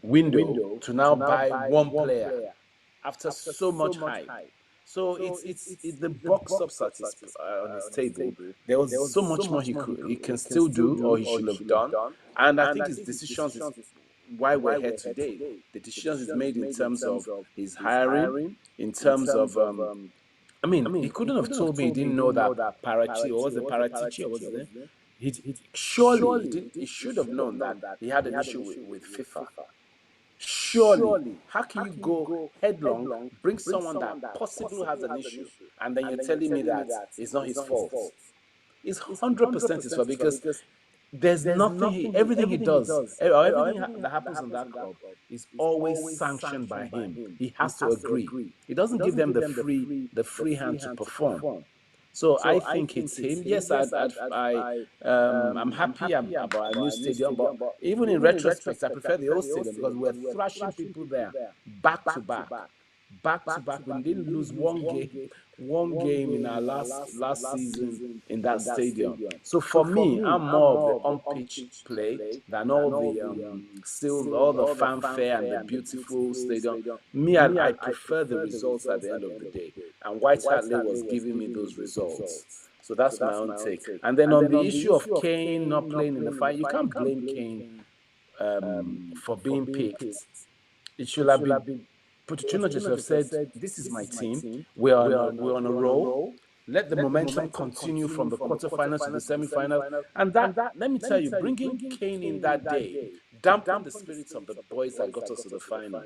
window to now buy one player after so much hype. So it's the box ups on his table. There was so much more he can still do or he should have done. And I think his decisions is why we're here today. The decisions he's made in terms of his hiring, in terms of I mean, he couldn't have told me he didn't know that Paratici, or was it Paratici, or was it? He should have known that he had an issue with FIFA. Surely, how can you go headlong, bring someone that possibly has an issue, and then you're telling me that it's not his fault? It's 100% his fault, because there's nothing, everything he does, everything that happens in that club is always sanctioned by him. He has to agree. He doesn't give them the free hand to perform. So I think it's him. Yes, I'm happy about a new stadium, but even in retrospect, I prefer the old stadium because we're thrashing people there back to back. We didn't lose one game in our last season in that stadium. So for me, I'm more of the on-pitch play than all the fanfare and the beautiful stadium. Me, I prefer the results at the end of the day, and White Hart Lane was giving me those results. So that's my own take. And then on the issue of Kane not playing in the final, you can't blame Kane for being picked. It should have been Pochettino just have said, "This is my team. We're on a roll. Let the momentum continue from the quarterfinals to the semifinals." And that, let me tell you, bringing Kane in that day dampened the spirits of the boys that got us to the final.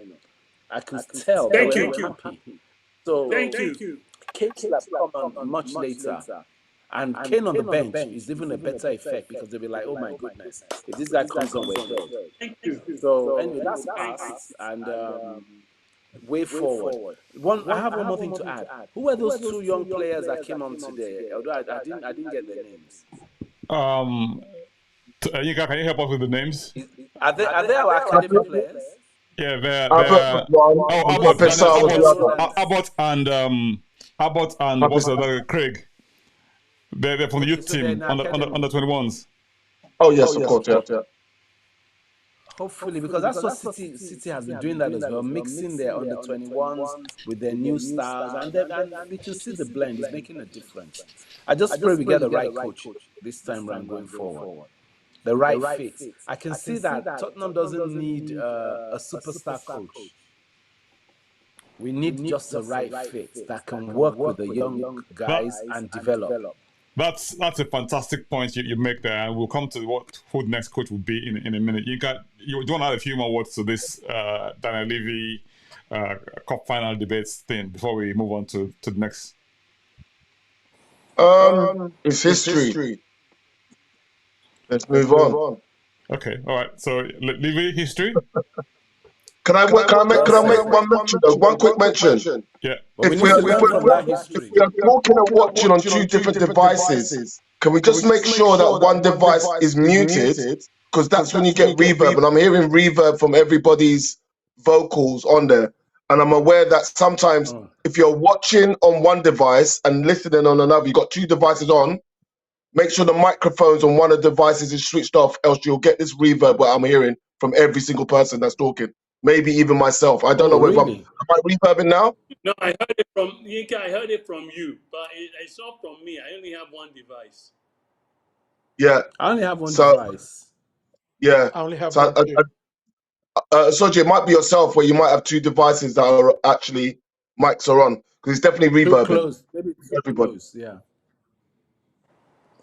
I could tell they were not happy. So Thank you. Kane should have come on much later. And Kane on the bench is even a better effect because they'll be like, oh my goodness, if this guy comes on, we're dead. Thank you. So anyway, that's past and way forward. I have one more thing to add. Who were those two young players that came on today? Although I didn't get their names. Yinka, can you help us with the names? Are they our academy players? Yeah, they're Abbott and what's the other, Craig. They're from the youth team under 21s. Oh yes, of course, yeah. Hopefully, because that's what City has been doing that as well, mixing their under 21s with their new stars, and we can see the blend is making a difference. I just pray we get the right coach this time round going forward. The right fit. I can see that Tottenham doesn't need a superstar coach. We need just the right fit that can work with the young guys and develop. That's a fantastic point you make there, and we'll come to who the next coach will be in a minute. You want to add a few more words to this Daniel Levy cup final debates thing before we move on to the next? It's history. Let's move on. Okay, all right. So Levy, history. Can I make one mention? One quick mention. Yeah. If we are talking and watching on two different devices, can we just make sure that one device is muted? Because that's when you get reverb, and I'm hearing reverb from everybody's vocals on there. And I'm aware that sometimes if you're watching on one device and listening on another, you've got two devices on, make sure the microphones on one of the devices is switched off, else you'll get this reverb what I'm hearing from every single person that's talking. Maybe even myself. I don't know whether am I reverbing now? No, I heard it from Yinka. I heard it from you, but it's not from me. I only have one device. Yeah. I only have one device. Yeah. I only have one. Soji, it might be yourself where you might have two devices that are actually mics are on. Because it's definitely reverbing. Close. Maybe everybody. Close, yeah.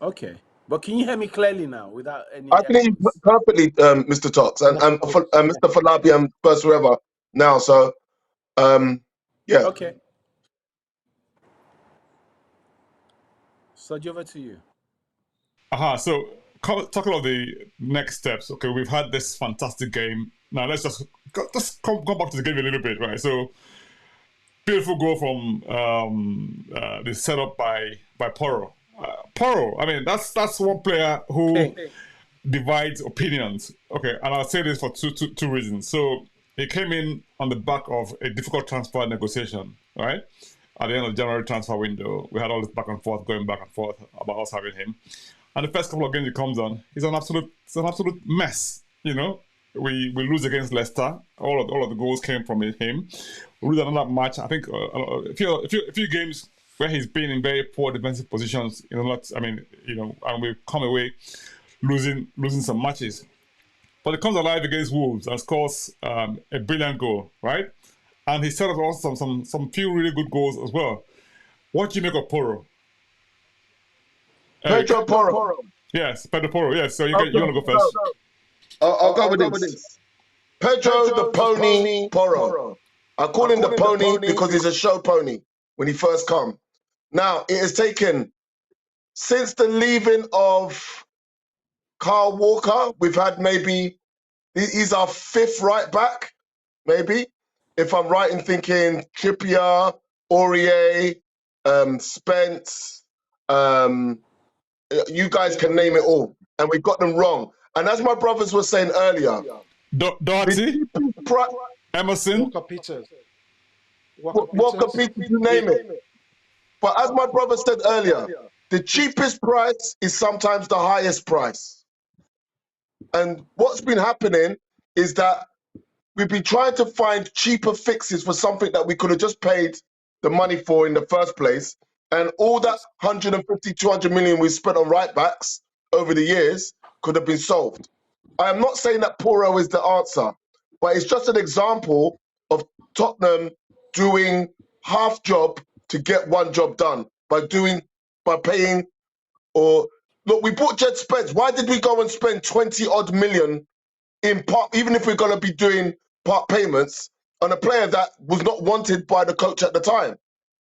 Okay. But can you hear me clearly now without any... I can hear you perfectly, Mr. Tox, and Mr. Falabi and Spurs Forever now, so, yeah. Okay. So, over to you. So, talking about the next steps, okay, we've had this fantastic game. Now, let's just come back to the game a little bit, right? So, beautiful goal from the setup by Porro. Porro, I mean, that's one player who divides opinions. Okay, and I'll say this for two reasons. So he came in on the back of a difficult transfer negotiation, right? At the end of the January transfer window, we had all this back and forth, going back and forth about us having him. And the first couple of games he comes on, it's an absolute mess. You know, we lose against Leicester. All of the goals came from him. We lose another match. I think a few games where he's been in very poor defensive positions, and we come away losing some matches. But he comes alive against Wolves and scores a brilliant goal, right? And he set up also some few really good goals as well. What do you make of Porro? Pedro Porro. Yes, Pedro Porro. Yes, so you want to go first? I'll go with this. Pedro the Pony Porro. I call him the pony because he's a show pony when he first come. Now, it has taken, since the leaving of Kyle Walker, we've had maybe, he's our fifth right back, maybe. If I'm right in thinking Trippier, Aurier, Spence, you guys can name it all. And we got them wrong. And as my brothers were saying earlier, Doherty, Emerson, Walker Peters, you name it. But as my brother said earlier, the cheapest price is sometimes the highest price. And what's been happening is that we've been trying to find cheaper fixes for something that we could have just paid the money for in the first place. And all that 150, 200 million we spent on right backs over the years could have been solved. I am not saying that Porro is the answer, but it's just an example of Tottenham doing half job to get one job done by paying, or look, we bought Jed Spence. Why did we go and spend 20 odd million in part, even if we're going to be doing part payments on a player that was not wanted by the coach at the time,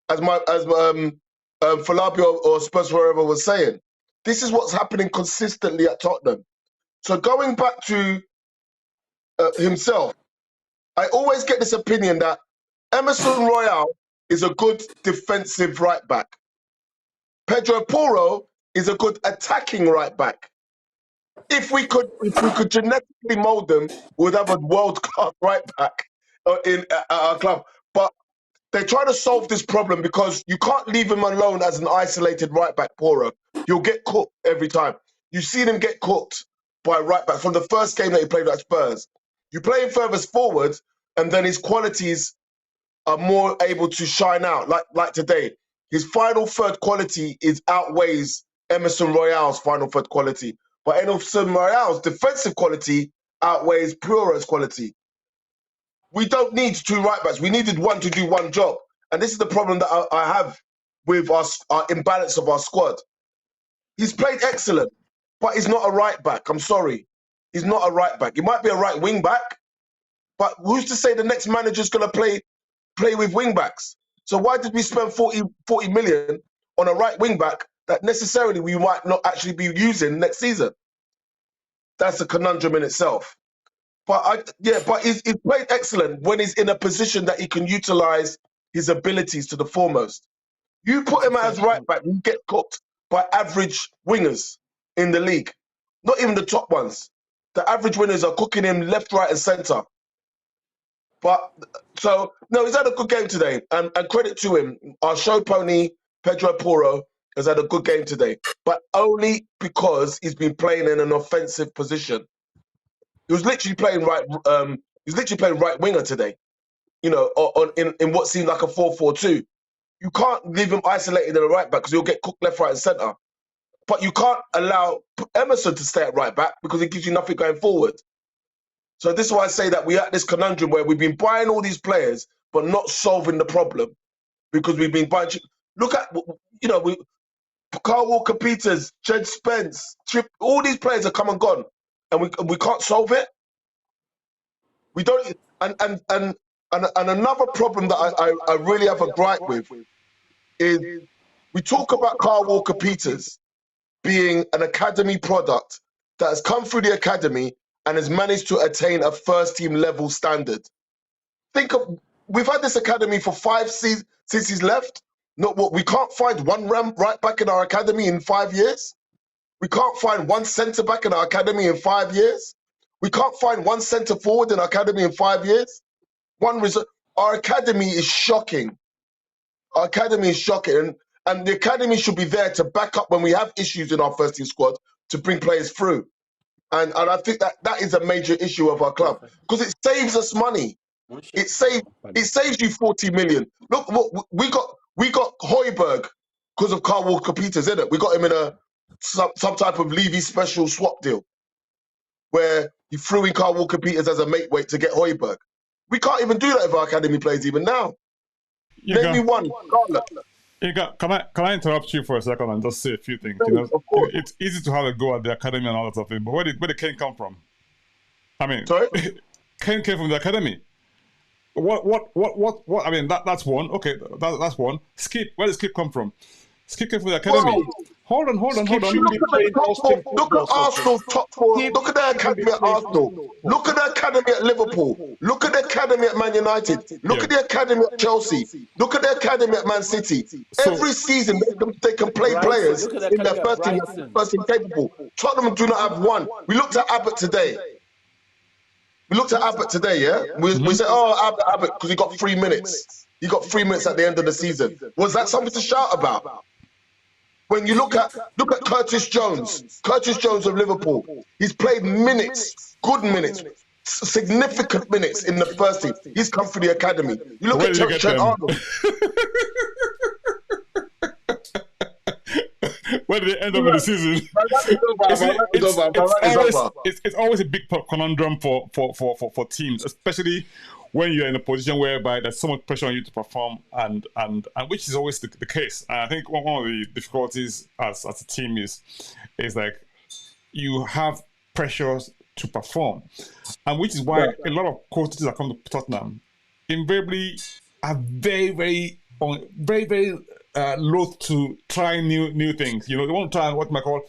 as Falabio or Spurs wherever was saying. This is what's happening consistently at Tottenham. So going back to himself, I always get this opinion that Emerson Royale is a good defensive right back. Pedro Porro is a good attacking right back. If we could genetically mold them, we'd have a world-class right back in our club. But they try to solve this problem because you can't leave him alone as an isolated right back, Porro. He'll get cooked every time. You've seen him get cooked by right back from the first game that he played at Spurs. You play him furthest forward, and then his qualities are more able to shine out, like today. His final third quality outweighs Emerson Royale's final third quality. But Emerson Royale's defensive quality outweighs Puro's quality. We don't need two right backs. We needed one to do one job. And this is the problem that I have with our imbalance of our squad. He's played excellent, but he's not a right back. I'm sorry. He's not a right back. He might be a right wing back, but who's to say the next manager's going to play with wing backs? So why did we spend 40 million on a right wing back that necessarily we might not actually be using next season? That's a conundrum in itself. But he's played excellent when he's in a position that he can utilize his abilities to the foremost. You put him as right back, you get cooked by average wingers in the league. Not even the top ones. The average winners are cooking him left, right, and centre. But so no, he's had a good game today, and credit to him. Our show pony Pedro Porro has had a good game today, but only because he's been playing in an offensive position. He was literally playing right. He's literally playing right winger today. You know, in what seemed like a 4-4-2. You can't leave him isolated in the right back because he'll get cooked left, right, and centre. But you can't allow Emerson to stay at right back because it gives you nothing going forward. So this is why I say that we're at this conundrum where we've been buying all these players but not solving the problem because we've been buying. Look at, you know, Carl Walker-Peters, Jed Spence, Chip, all these players have come and gone, and we can't solve it. We don't. And another problem that I really have a gripe with is we talk about Carl Walker-Peters being an academy product that has come through the academy and has managed to attain a first-team level standard. We've had this academy for 5 seasons since he's left. We can't find one right back in our academy in 5 years. We can't find one centre back in our academy in 5 years. We can't find one centre forward in our academy in 5 years. Our academy is shocking. Our academy is shocking, and the academy should be there to back up when we have issues in our first-team squad to bring players through. And I think that is a major issue of our club because it saves us money. It saves you 40 million. Look, we got Højbjerg because of Carl Walker-Peters, isn't it? We got him in some type of Levy special swap deal where he threw in Carl Walker-Peters as a mate weight to get Højbjerg. We can't even do that if our academy players even now. Name me one. Can I interrupt you for a second and just say a few things? You know, it's easy to have a go at the academy and all that stuff, but where did Kane come from? I mean, sorry, Kane came from the academy. What? I mean, that's one. Okay, that's one. Skip, where did Skip come from? Skip came from the academy. Whoa. Hold on. Look at Arsenal's top four. Look at the academy at Arsenal. Look at the academy at Liverpool. Look at the academy at Man United. Look at the academy at Chelsea. Look at the academy at Man City. Every season they can play players in their first team capable. Tottenham do not have one. We looked at Abbott today. Yeah? We said, oh, Abbott, because he got 3 minutes. He got 3 minutes at the end of the season. Was that something to shout about? When you look at Curtis Jones of Liverpool, he's played minutes, good minutes, significant minutes in the first team. He's come through the academy. You look at Trent Arnold. Where did they end up in the season? It's always a big conundrum for teams, especially when you're in a position whereby there's so much pressure on you to perform, and which is always the case. And I think one of the difficulties as a team is like you have pressures to perform, and which is why a lot of coaches that come to Tottenham invariably are very loath to try new things. You know, they want to try what I call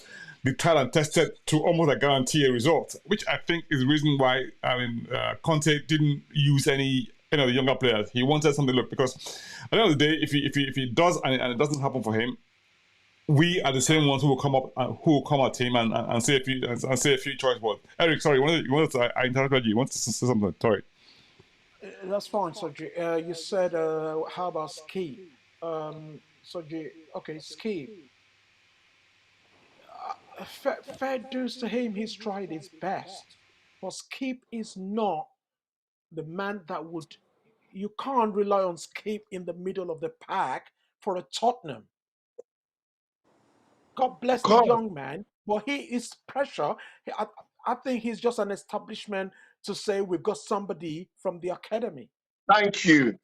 the trial and tested to almost like guarantee a result, which I think is the reason why Conte didn't use any of the younger players. He wanted something to look, because at the end of the day, if he does and it doesn't happen for him, we are the same ones who will come up at him and say a few choice words. Eric, sorry, I interrupted you. You wanted to say something? Sorry. That's fine, Soji. You said, how about Ski? Soji, okay, Ski. Fair dues to him, he's tried his best. But Skip is not the man that would. You can't rely on Skip in the middle of the pack for a Tottenham. God bless the young man, but he is pressure. I think he's just an establishment to say we've got somebody from the academy. Thank you.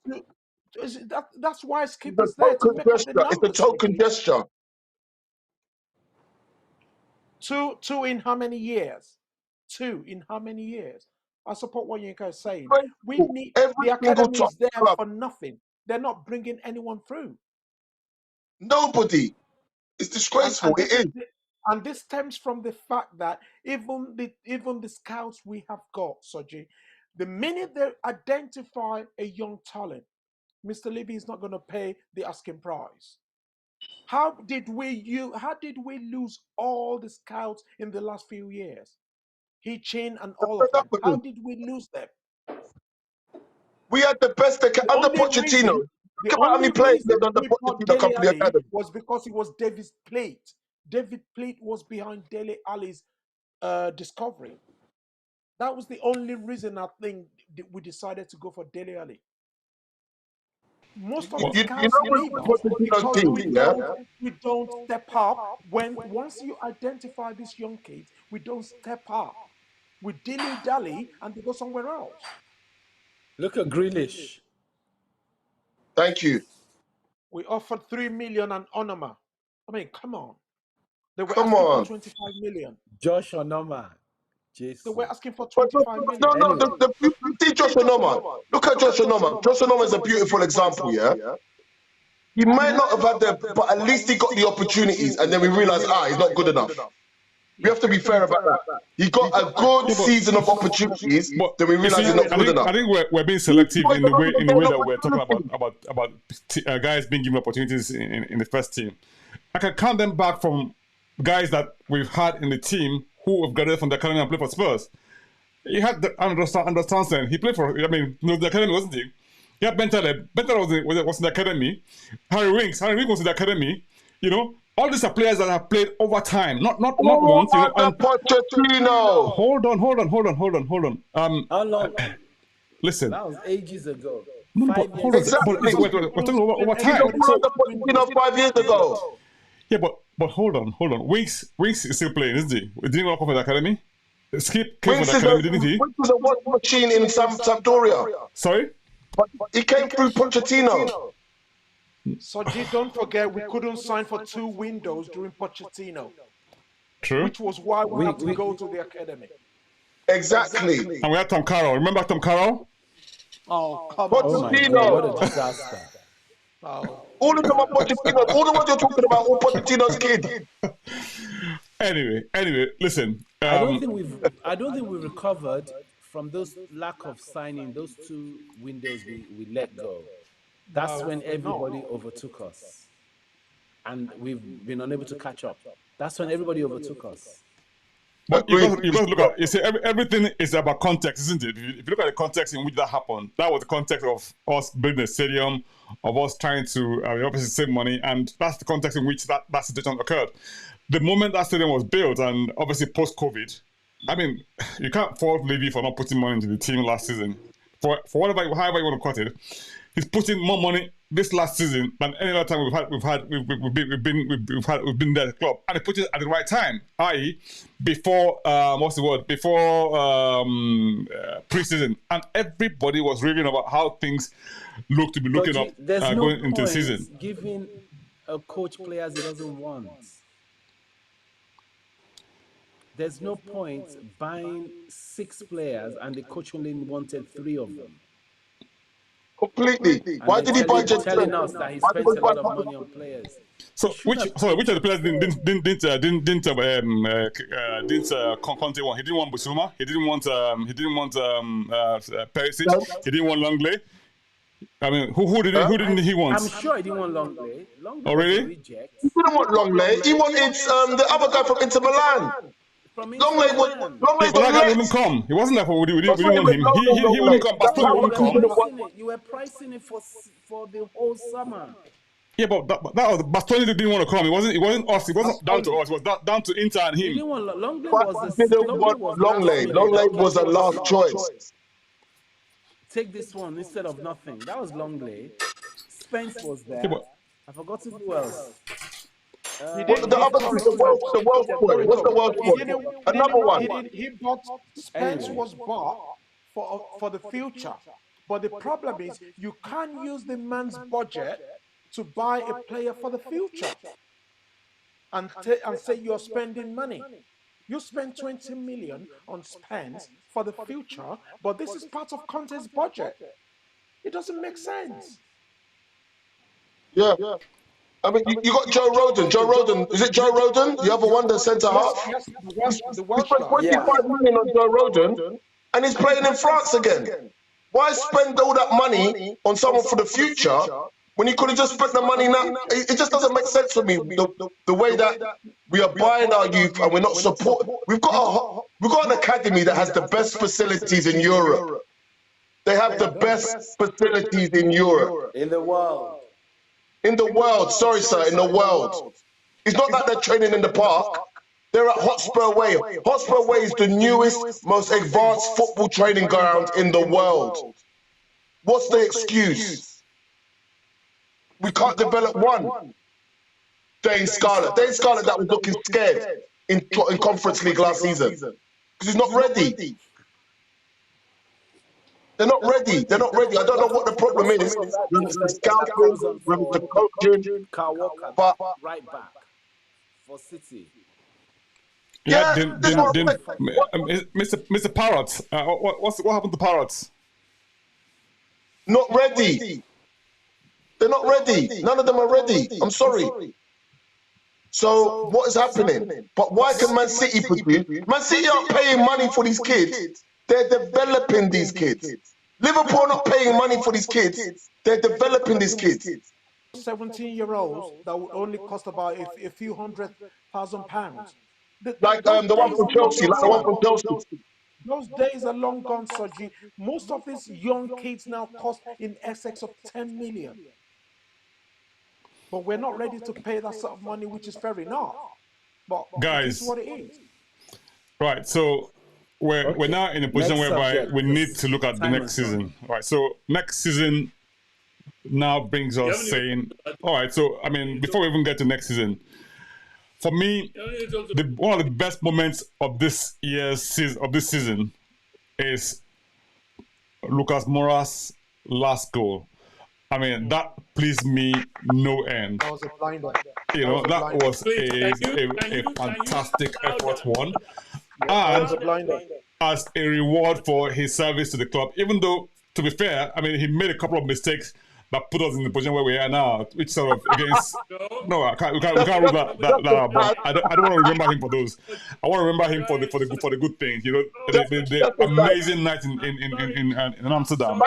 That's why Skip is there to make up the numbers. It's a token gesture. Two in how many years? Two in how many years? I support what Yinka is saying. We need the academy is there for nothing. They're not bringing anyone through. Nobody. It's disgraceful. It is. And this stems from the fact that even the scouts we have got, Soji, the minute they identify a young talent, Mr. Levy is not going to pay the asking price. How did we lose all the scouts in the last few years? Hitchin and all of them. How did we lose them? We had the best under Pochettino. The only reason we brought Dele Alli was because it was David Plate. David Plate was behind Dele Alli's discovery. That was the only reason I think we decided to go for Dele Alli. Most of the scouts leave us because we don't step up. Once you identify these young kids, we don't step up. We dilly-dally and they go somewhere else. Look at Grealish. Thank you. We offered 3 million and Onoma. I mean, come on. They were asking for 25 million. Josh Onoma. They were asking for 25 million. No, you see Josh Onoma. Look at Josh Onoma. Josh Onoma is a beautiful example, yeah? He might not have had but at least he got the opportunities, and then we realized, he's not good enough. We have to be fair about that. He got a good season of opportunities, then we realized he's not good enough. I think we're being selective in the way that we're talking about guys being given opportunities in the first team. I can count them back from guys that we've had in the team who have graduated from the academy and played for Spurs. He had Anders Townsend. He played for, the academy, wasn't he? He had Banter. Banter was in the academy. Harry Winks was in the academy. All these are players that have played over time, not once. Pochettino. Hold on. How long? Listen. That was ages ago. Hold on. Exactly. We're talking over time. Pochettino 5 years ago. Yeah, but hold on. Winks is still playing, isn't he? We didn't work off at the academy. Skip came from the academy, didn't he? Winks was a washing machine in Sampdoria. Sorry? He came through Pochettino. So don't forget, we couldn't sign for 2 windows during Pochettino. True. Which was why we had to go to the academy. Exactly. And we had Tom Carroll. Remember Tom Carroll? Oh, come on. What a disaster. Oh. All of them are Pochettino. All the ones you're talking about, all Pochettino's kid. Anyway, listen. I don't think we've recovered from those lack of signing, those 2 windows we let go. That's when everybody overtook us. And we've been unable to catch up. That's when everybody overtook us. But you guys look at, you see, everything is about context, isn't it? If you look at the context in which that happened, that was the context of us building a stadium, of us trying to obviously save money, and that's the context in which that situation occurred. The moment that stadium was built, and obviously post-COVID, I mean, you can't fault Levy for not putting money into the team last season. For however you want to cut it, he's putting more money this last season than any other time we've been there at the club, and he put it at the right time, i.e., before pre-season, and everybody was raving about how things look to be looking up going into the season. Giving a coach players he doesn't want. There's no point buying 6 players and the coach only wanted 3 of them. Completely. And Why they're did he buy just 10? telling us that he Why did spent he a buy lot of 10? money on players. So He should have which of the players paid didn't Conte want? He didn't want Busuma. He didn't want Perisic. He didn't want Longley. I mean, who didn't he want? I'm sure he didn't want Longley. Longley Oh, was a really? reject. He didn't want Longley. He wanted the other guy from Inter Milan. From Inter Milan. Yeah, Longley's but on that guy wouldn't legs. come. He wasn't there for. We didn't That's not want even him. Longley. He wouldn't come. Bastoni That wouldn't was come. even You were pricing it for the whole summer. Yeah, but that was Bastoni didn't want to come. It wasn't us. It wasn't down to us. It was down to Inter and You him. didn't want Longley But was he didn't Longley want was Longley. last minute. Longley Okay, was a last choice. take this one instead of nothing. That was Longley. Spence was there. Yeah, but I've forgotten who else. What the other the Welsh boy? What's the Welsh boy? Another one. He bought Spence Anyway. was bought for the future. But the problem is you can't use the man's budget to buy a player for the future and say you're spending money. You spend 20 million on Spence for the future, but this is part of Conte's budget. It doesn't make sense. Yeah. I mean, you got Joe Roden. Joe Roden, is it Joe Roden? The other one, the centre half? Yes, the He Welsh spent guy. 25 million on Joe Roden, and he's playing in France again. Why spend all that money on someone for the future when you could have just spent the money now? It just doesn't make sense for me. The way that we are buying our youth and we're not supporting. We've got an academy that has the best facilities in Europe. They have the best facilities in Europe. In the world. In the world, sorry, sir, in the world. It's not that they're training in the park. They're at Hotspur Way. Hotspur Way is the newest, most advanced football training ground in the world. What's the excuse? We can't develop one. Dane Scarlett that was looking scared in Conference League last season because he's not ready. They're not ready. They're not ready. I don't know what the problem is. Whether it's the scouting, whether it's the coaching, Kyle Walker, but right back for City. yeah, Mr. Parrot, what happened to Parrot? not ready. They're not ready. None of them are ready. I'm sorry. So what is happening? But why can Man City produce? Man City aren't paying money for these kids. They're developing these kids. Liverpool are not paying money for these kids. They're developing these kids. 17-year-olds that would only cost about a few £100,000. Like the one from Chelsea. Like the one from Chelsea. Those days are long gone, Soji. Most of these young kids now cost in excess of 10 million. But we're not ready to pay that sort of money, which is fair enough. But guys, it is what it is. Right, so we're now in a position whereby we need to look at the next season. Right, so next season now brings us saying, all right, so I mean, before we even get to next season, for me, one of the best moments of this season is Lucas Moura's last goal. I mean, that pleased me no end. That was a blinder. You know, that was a fantastic effort one. And as a reward for his service to the club, even though, to be fair, I mean, he made a couple of mistakes that put us in the position where we are now, which sort of against. No, we can't rule that but I don't want to remember him for those. I want to remember him for the good things. You know, the amazing night in Amsterdam.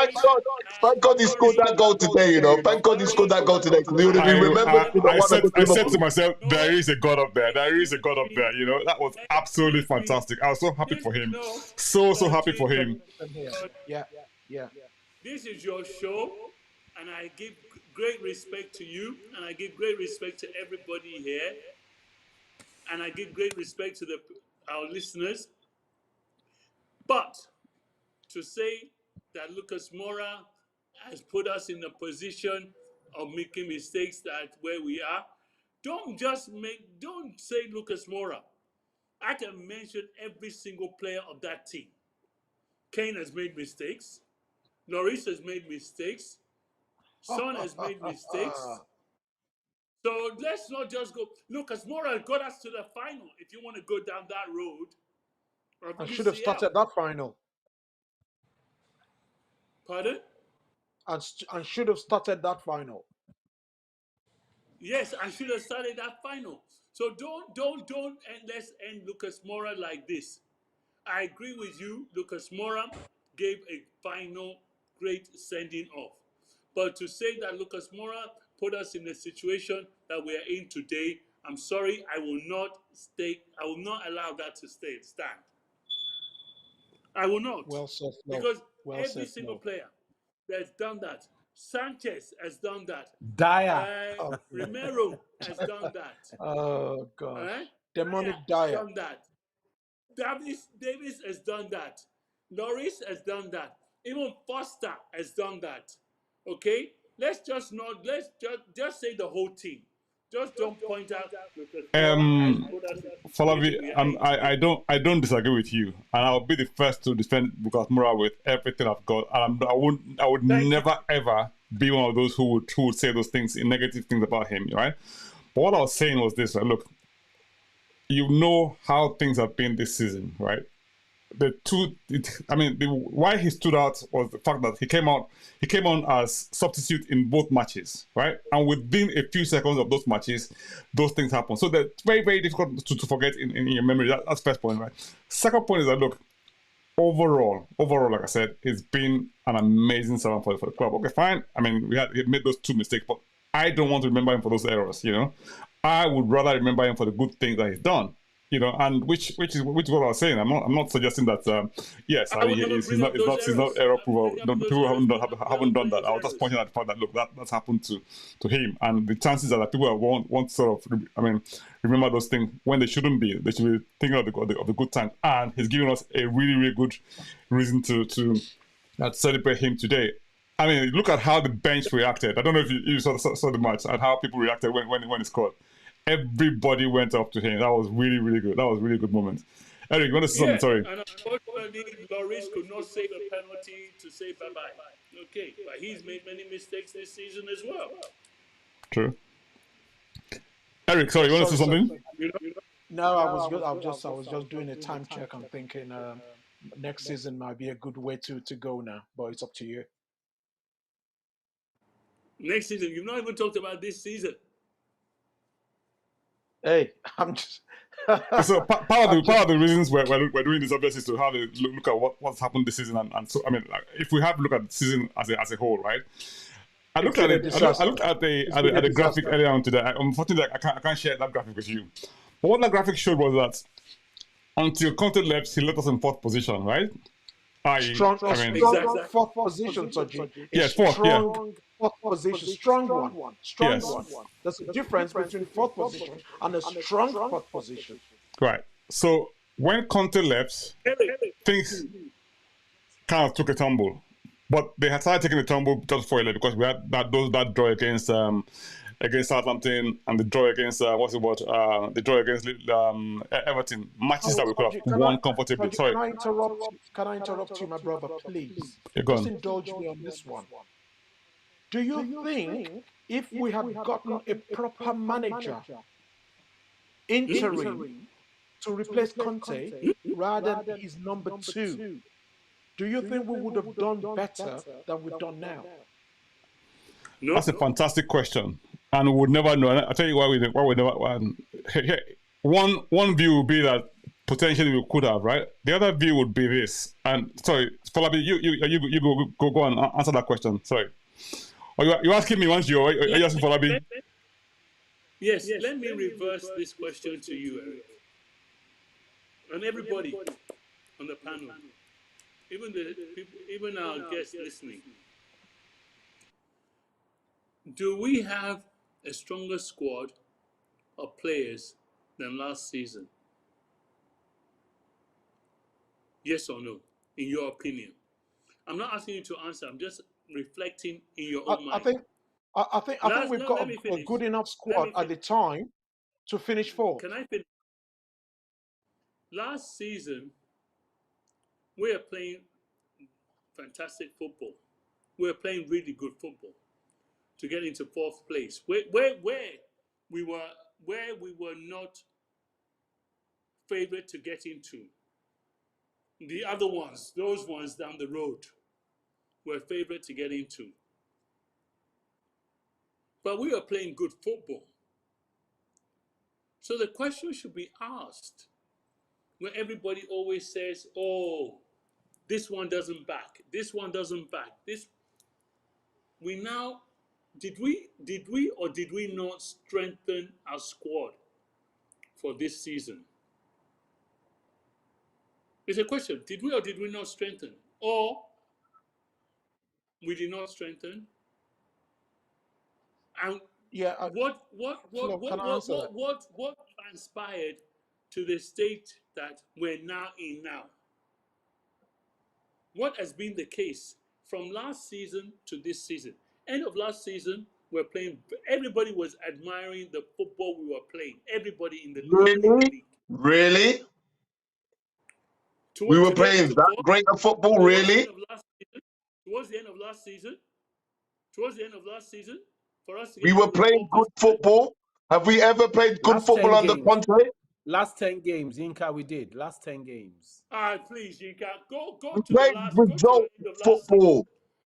Thank God he scored that goal today. You know, thank God he scored that goal today because he would have been remembered. I said to myself, there is a God up there. There is a God up there. You know, that was absolutely fantastic. I was so happy for him. So happy for him. Yeah. This is your show, and I give great respect to you, and I give great respect to everybody here, and I give great respect to our listeners. But to say that Lucas Moura has put us in a position of making mistakes that where we are, don't say Lucas Moura. I can mention every single player of that team. Kane has made mistakes. Norris has made mistakes. Son has made mistakes. So let's not just go. Lucas Moura got us to the final. If you want to go down that road of And should have UCL. started that final. Pardon? And should have started that final. Yes, I should have started that final. So don't, and let's end Lucas Moura like this. I agree with you. Lucas Moura gave a final great sending off. But to say that Lucas Moura put us in the situation that we are in today, I'm sorry, I will not allow that to stand. I will not. Well said, Flo. Because Well every said, single Flo. player that's done that, Sanchez has done that. Dyer. Romero has done that. Oh gosh. Alright? Demonic Has Dyer. done that. Davis has done that. Norris has done that. Even Foster has done that. Okay? Let's just say the whole team. Just don't point out Lucas Moura as put us in the Falabi, situation we are in today. I don't disagree with you, and I'll be the first to defend Lucas Moura with everything I've got. And I would never ever be one of those who would say those things, negative things about him, right? But what I was saying was this: right? Look, you know how things have been this season, right? Why he stood out was the fact that he came on as substitute in both matches, right? And within a few seconds of those matches, those things happen. So that's very, very difficult to forget in your memory. That's first point, right? Second point is that, look, overall, like I said, it's been an amazing servant for the club. Okay, fine. I mean, he made those two mistakes, but I don't want to remember him for those errors, you know? I would rather remember him for the good things that he's done. You know, and which is what I was saying. I'm not suggesting that. Yes, he's not error proof. People haven't done that. I was just pointing out the fact that, look, that's happened to him, and the chances are that people want sort of, remember those things when they shouldn't be. They should be thinking of the good times. And he's giving us a really, really good reason to celebrate him today. I mean, look at how the bench reacted. I don't know if you saw the match and how people reacted when he scored. Everybody went up to him. That was really, really good. That was a really good moment. Eric, you want to say something? Sorry. And unfortunately, Lloris could not save a penalty to say bye-bye. Okay, but he's made many mistakes this season as well. True. Eric, sorry, you want to say something? No, I was just doing a time check. I'm thinking next season might be a good way to go now, but it's up to you. Next season, you've not even talked about this season. Hey, I'm just. So part of the reasons we're doing this, obviously, is to have a look at what's happened this season, and so I mean, like, if we have a look at the season as a whole, right? I looked at the graphic earlier on today. Unfortunately, I can't share that graphic with you. But what that graphic showed was that until Conte left, he left us in fourth position, right? Strong fourth position, Toji. Yes, fourth, fourth position, strong one. There's a difference between fourth position and a strong fourth position. Right. So when Conte left, things kind of took a tumble, but they had started taking a tumble just for it because we had that draw against Southampton and the draw against the draw against Everton, matches that we could have won comfortably. Sorry. Can I interrupt you, my brother, please? Go on. Just indulge me on this one. Do you think if we had gotten a proper manager interim to replace Conte rather than his number two, do you think we would have done better than we've done now? No. That's a fantastic question, and we would never know. I'll tell you why we never. One view would be that potentially we could have, right? The other view would be this. And sorry, Falabi, you go and answer that question. Sorry, are you asking me once are you asking Falabi? Yes. Let me reverse this question to you, Eric, and everybody on the panel, even our guests listening. Do we have a stronger squad of players than last season? Yes or no, in your opinion? I'm not asking you to answer. I'm just reflecting in your own mind. I think we've got a good enough squad at the time to finish fourth. Can I finish? Last season, we are playing fantastic football. We are playing really good football to get into fourth place. Where we were not favourite to get into. The other ones, those ones down the road, were favourite to get into. But we were playing good football. So the question should be asked, where everybody always says, oh, this one doesn't back, this one doesn't back. We now, did we or did we not strengthen our squad for this season? It's a question. Did we or did we not strengthen? Or we did not strengthen? And Yeah, what Flo, can I answer that? what transpired to the state that we're now in now? What has been the case from last season to this season? End of last season, we're playing. Everybody was admiring the football we were playing. Everybody in the Really? league. Really? We Towards were the end, playing that great of football, towards the really? end of last season, towards the end of last season, towards the end of last season, for us to We get were into the playing fourth good position. football. Have we ever played good Last 10 football under games. Conte? Last 10 games, Inca, we did. Last 10 games. Please, you can go We to the played go to the result end of last season. football.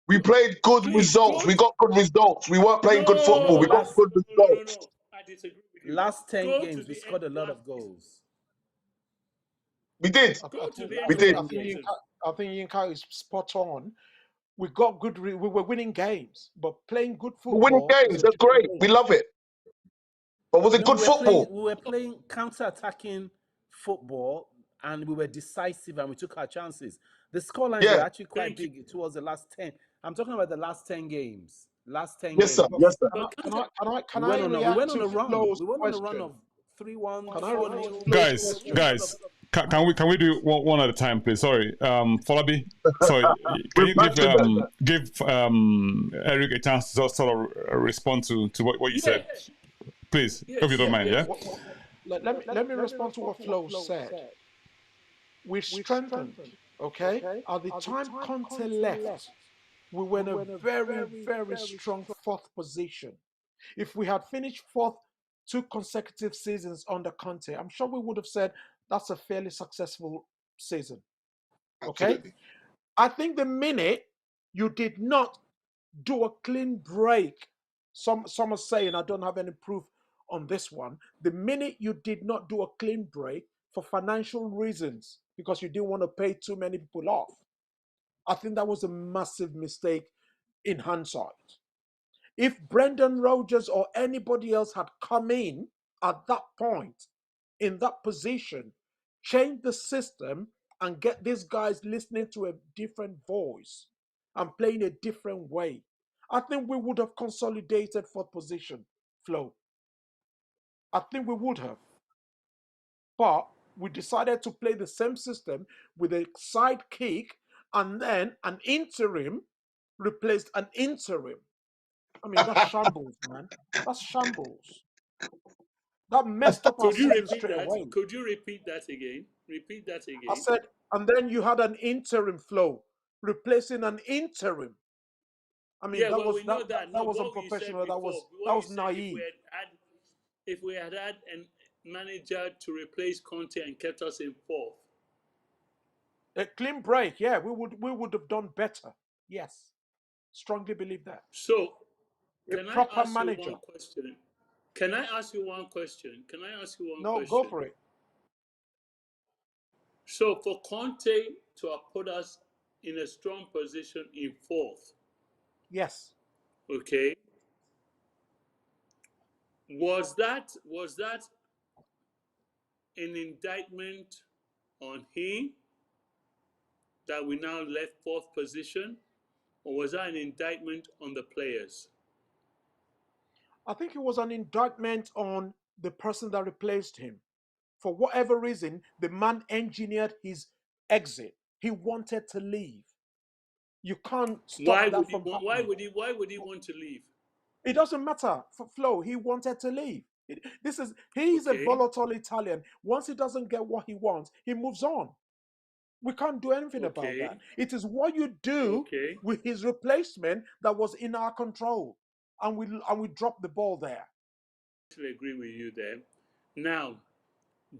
We played good Please results. We got good results. We weren't playing good football. No, We got good results. No. I disagree with you. Last 10 Go to games, we the scored a end lot last of goals. We did. Go to the I end of think last think season. Yinka is spot on. We got good. We were winning games, but playing good We're winning football is games. a That's different great. thing. We love it. But was it No, good football? we were playing counter-attacking football, and we were decisive, and we took our chances. The scorelines were Yeah. actually quite Thank you. big towards the last 10. I'm talking about the last 10 games. Last 10 Yes, sir. games. Yes, sir. But Can We I went react on to a run. Flo's We went on a run question? of 3-1, Can I react to 4-0. Flo's Guys, question? can we do one at a time, please? Sorry, Folabi. Sorry, can We're you back to that. give Eric a chance to sort of respond to what you said, please, if you don't mind? Yeah. Let me respond to what Flo said. We strengthened, okay? At the time Conte left, we were in a very, very strong fourth position. If we had finished fourth 2 consecutive seasons under Conte, I'm sure we would have said that's a fairly successful season. Okay? Absolutely. I think the minute you did not do a clean break, some are saying, I don't have any proof on this one. The minute you did not do a clean break for financial reasons, because you didn't want to pay too many people off, I think that was a massive mistake in hindsight. If Brendan Rodgers or anybody else had come in at that point, in that position, change the system and get these guys listening to a different voice and playing a different way, I think we would have consolidated fourth position, Flo. I think we would have. But we decided to play the same system with a sidekick, and then an interim replaced an interim. I mean, that's shambles, man. That's shambles. That messed up our could you season repeat straight that? away. Could you repeat that again? Repeat that I again. said, and then you had an interim Flow replacing an interim. I mean, Yeah, well, we know that. that No, was what you said unprofessional. before, That what you was said, naive. if we had had a manager to replace Conte and kept us in fourth. A clean break, yeah, we would have done better. Yes, strongly believe that. So, A can I proper ask you manager. one question? Can I ask you one question? No, go for it. So, for Conte to have put us in a strong position in fourth, Yes. okay, was that an indictment on him that we now left fourth position, or was that an indictment on the players? I think it was an indictment on the person that replaced him. For whatever reason, the man engineered his exit. He wanted to leave. You can't stop that from Why happening. would he want to leave? It doesn't matter for Flo. He wanted to leave. He's a Okay. volatile Italian. Once he doesn't get what he wants, he moves on. We can't do anything about Okay. that. It is what you do Okay. with his replacement that was in our control, and we dropped the ball there. agree with you there. Now,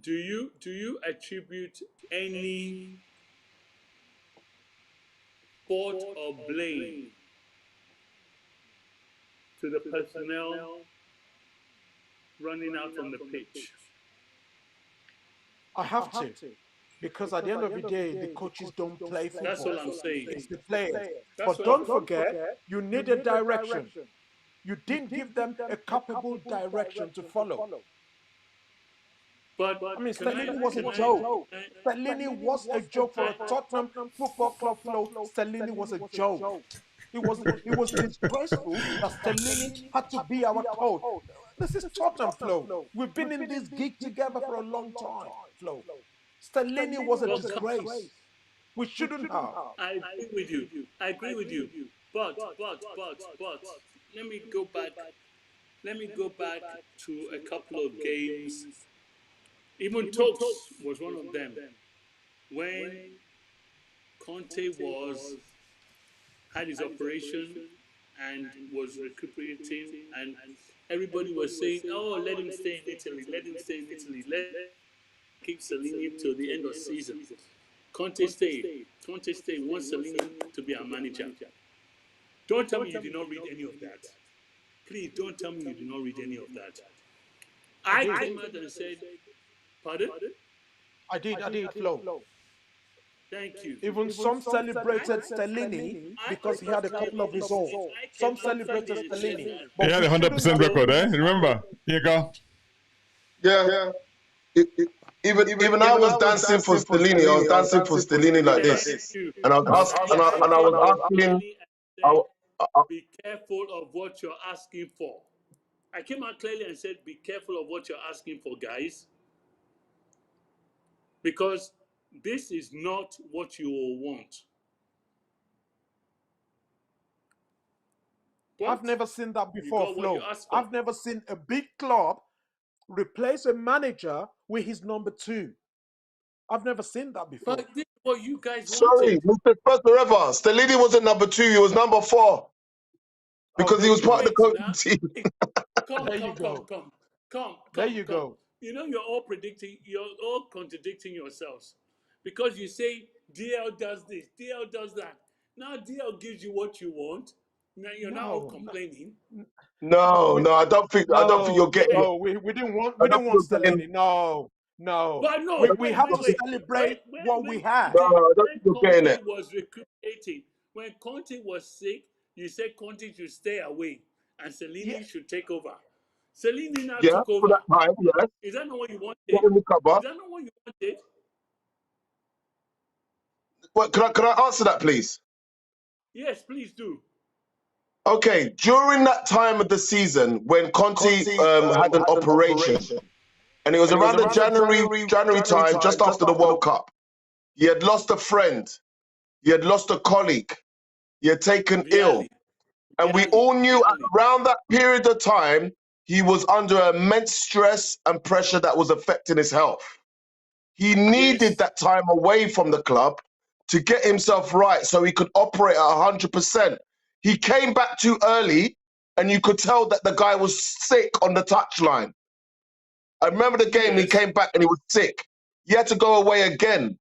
do you attribute any fault or blame to the personnel running out on the pitch? I have to. Because at the end of the day, the coaches don't play football. That's all I'm saying. It's the players. That's But all don't forget, you need a direction. You didn't give them a capable direction to follow. But I mean, can I, Stellini was a can I, joke. can I- Stellini was a joke for a Tottenham Football Club flow. Stellini was a joke. It was disgraceful that Stellini had to be our coach. This is Tottenham flow. We've been in this gig together for a long time, flow. Stellini was a disgrace. We shouldn't have. I agree with you. I agree with you. But let me go back. Let me go back to a couple of games. Even Tokes was one of them. When Conte had his operation and was recuperating, and everybody was saying, "Oh, let him stay in Italy. Let him stay in Italy. Let keep Salini till the end of the season." Conte stayed. Conte stayed. Wants Salini to be our manager. Don't tell me you did not read any of that. Please don't tell me you did not read any of that. I came out and said, "Pardon?" I did, flow. Thank you. Even some celebrated Stellini because he had a couple of results. Some celebrated Stellini. He had a 100% record, eh? Remember? Here you go. Yeah. Even I was dancing for Stellini. I was dancing for Stellini like this, and I was asking. Be careful of what you're asking for. I came out clearly and said, be careful of what you're asking for, guys. Because this is not what you will want. But I've never seen that you before, got what Flo. you asked for. I've never seen a big club replace a manager with his number 2. I've never seen that before. But this is what you guys Sorry, wanted. Mr. Spurs forever. Stellini wasn't number 2. He was number 4 because he was part of the coaching team. Come. There you go. You know, you're all contradicting yourselves. Because you say DL does this, DL does that. Now DL gives you what you want. Now you're not all complaining. No, I don't think you're getting it. No, we didn't want Stellini. No. But no, We have to celebrate what we have. No, I don't think you're getting it. Conte was recuperating. When Conte was sick, you said Conte should stay away and Salini should take over. Salini now took over. For that time, yes. Is that not what you wanted? Get in the cover. Is that not what you wanted? What, can I answer that, please? Yes, please do. Okay, during that time of the season when Conte had an operation, and it was around the January time, just after the World Cup, he had lost a friend, he had lost a colleague, he had taken ill, and we all knew around that period of time he was under immense stress and pressure that was affecting his health. He needed that time away from the club to get himself right so he could operate at 100%. He came back too early, and you could tell that the guy was sick on the touchline. I remember the game, he came back and he was sick. He had to go away again.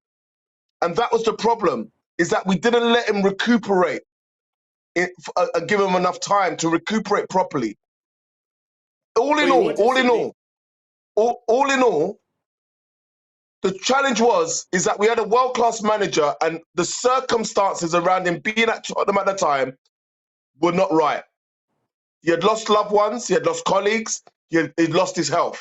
And that was the problem, is that we didn't let him recuperate, give him enough time to recuperate properly. All in all, the challenge is that we had a world-class manager, and the circumstances around him being at Tottenham at the time were not right. He had lost loved ones, he had lost colleagues, he'd lost his health.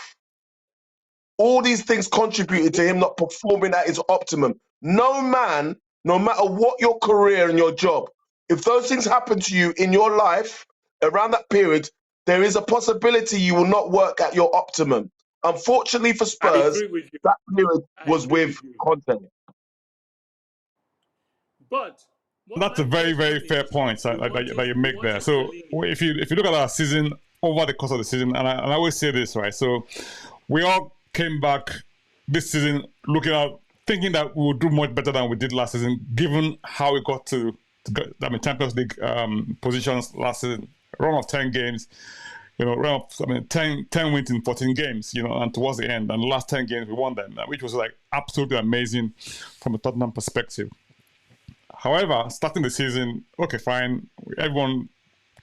All these things contributed to him not performing at his optimum. No man, no matter what your career and your job, if those things happen to you in your life around that period, there is a possibility you will not work at your optimum. Unfortunately for Spurs, that period was with Conte. But that's a very, very fair point that you make there. So if you look at our season over the course of the season, and I always say this, right? So we all came back this season thinking that we would do much better than we did last season, given how we got to Champions League positions last season, a run of 10 games. around, 10 wins in 14 games, and towards the end, and the last 10 games we won them, which was like absolutely amazing from a Tottenham perspective. However, starting the season, okay, fine, everyone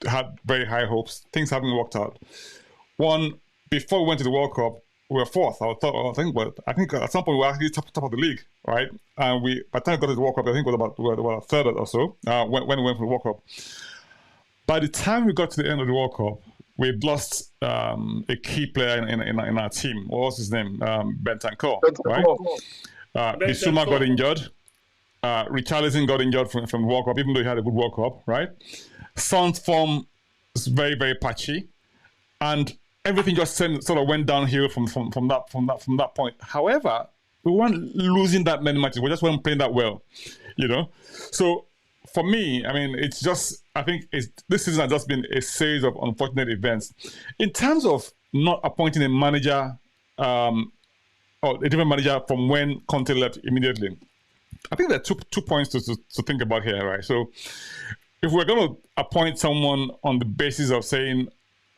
had very high hopes. Things haven't worked out. Before we went to the World Cup, we were fourth. I think at some point we were actually top of the league, right? And by the time we got to the World Cup, I think we were third or so when we went for the World Cup. By the time we got to the end of the World Cup, we'd lost a key player in our team. What was his name? Banter, right? Bissouma got injured. Richarlison got injured from the World Cup, even though he had a good World Cup, right? Son's form is very, very patchy, and everything just sort of went downhill from that point. However, we weren't losing that many matches. We just weren't playing that well, So for me, it's just, I think this season has just been a series of unfortunate events. In terms of not appointing a manager or a different manager from when Conte left immediately, I think there are two points to think about here, right? So if we're going to appoint someone on the basis of saying,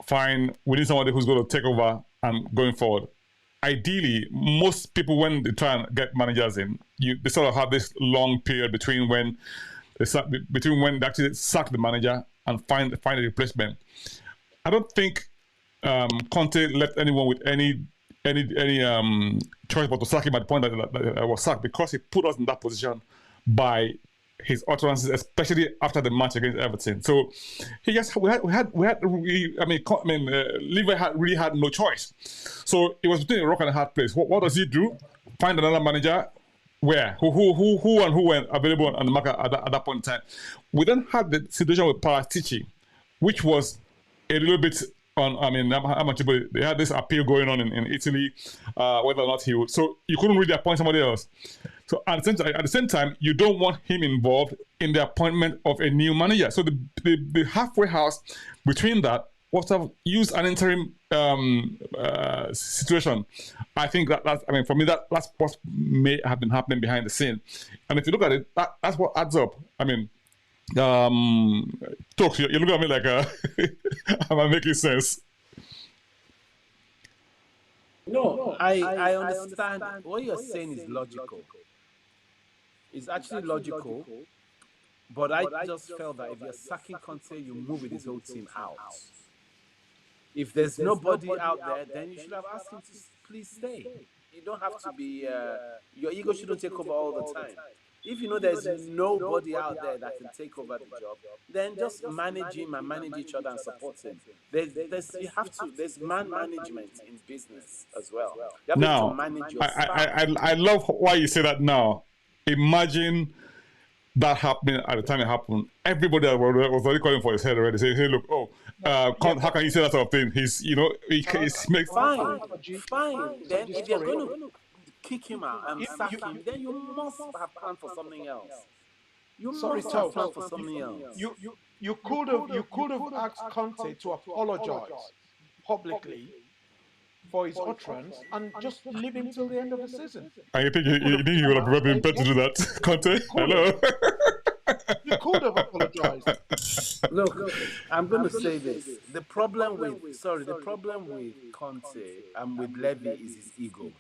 fine, we need somebody who's going to take over and going forward. Ideally, most people, when they try and get managers in, they sort of have this long period between when they actually sack the manager and find a replacement. I don't think Conte left anyone with any choice but to sack him at the point that I was sacked, because he put us in that position by his utterances, especially after the match against Everton. So Liverpool really had no choice. So it was between a rock and a hard place. What does he do? Find another manager. Where? Who were available on the market at that point in time? We then had the situation with Paratici, which was a little bit they had this appeal going on in Italy, whether or not he would. So you couldn't really appoint somebody else. So at the same time, you don't want him involved in the appointment of a new manager. So the halfway house between that was to use an interim situation. I think for me, that's what may have been happening behind the scene. And if you look at it, that's what adds up. Talk, you look at me like, am I making sense? No, I understand. What you're saying is logical. It's actually logical, but I just felt that if you're sacking Conte, you move with his whole team out. If there's nobody out there, then you should have asked him to please stay. You don't have to be, your ego shouldn't take over all the time. If you know there's nobody out there that can take over the job, then just manage him and manage each other and support him. There's man management in business as well. You have now, to manage your I love why you say that now. Imagine that happening at the time it happened. Everybody was already calling for his head already, saying, hey, look, how can you say that sort of thing? He makes... Fine. Then if you're going to kick him out and sack him, then you must have planned for something else. You must have planned for something else. You could have asked Conte to apologize publicly for his utterance and just leave him till the end of the season. And you think you would have been better to do that, Conte? Hello. You could have apologized. Look, I'm going to say this. The problem with Conte and with Levy is his ego.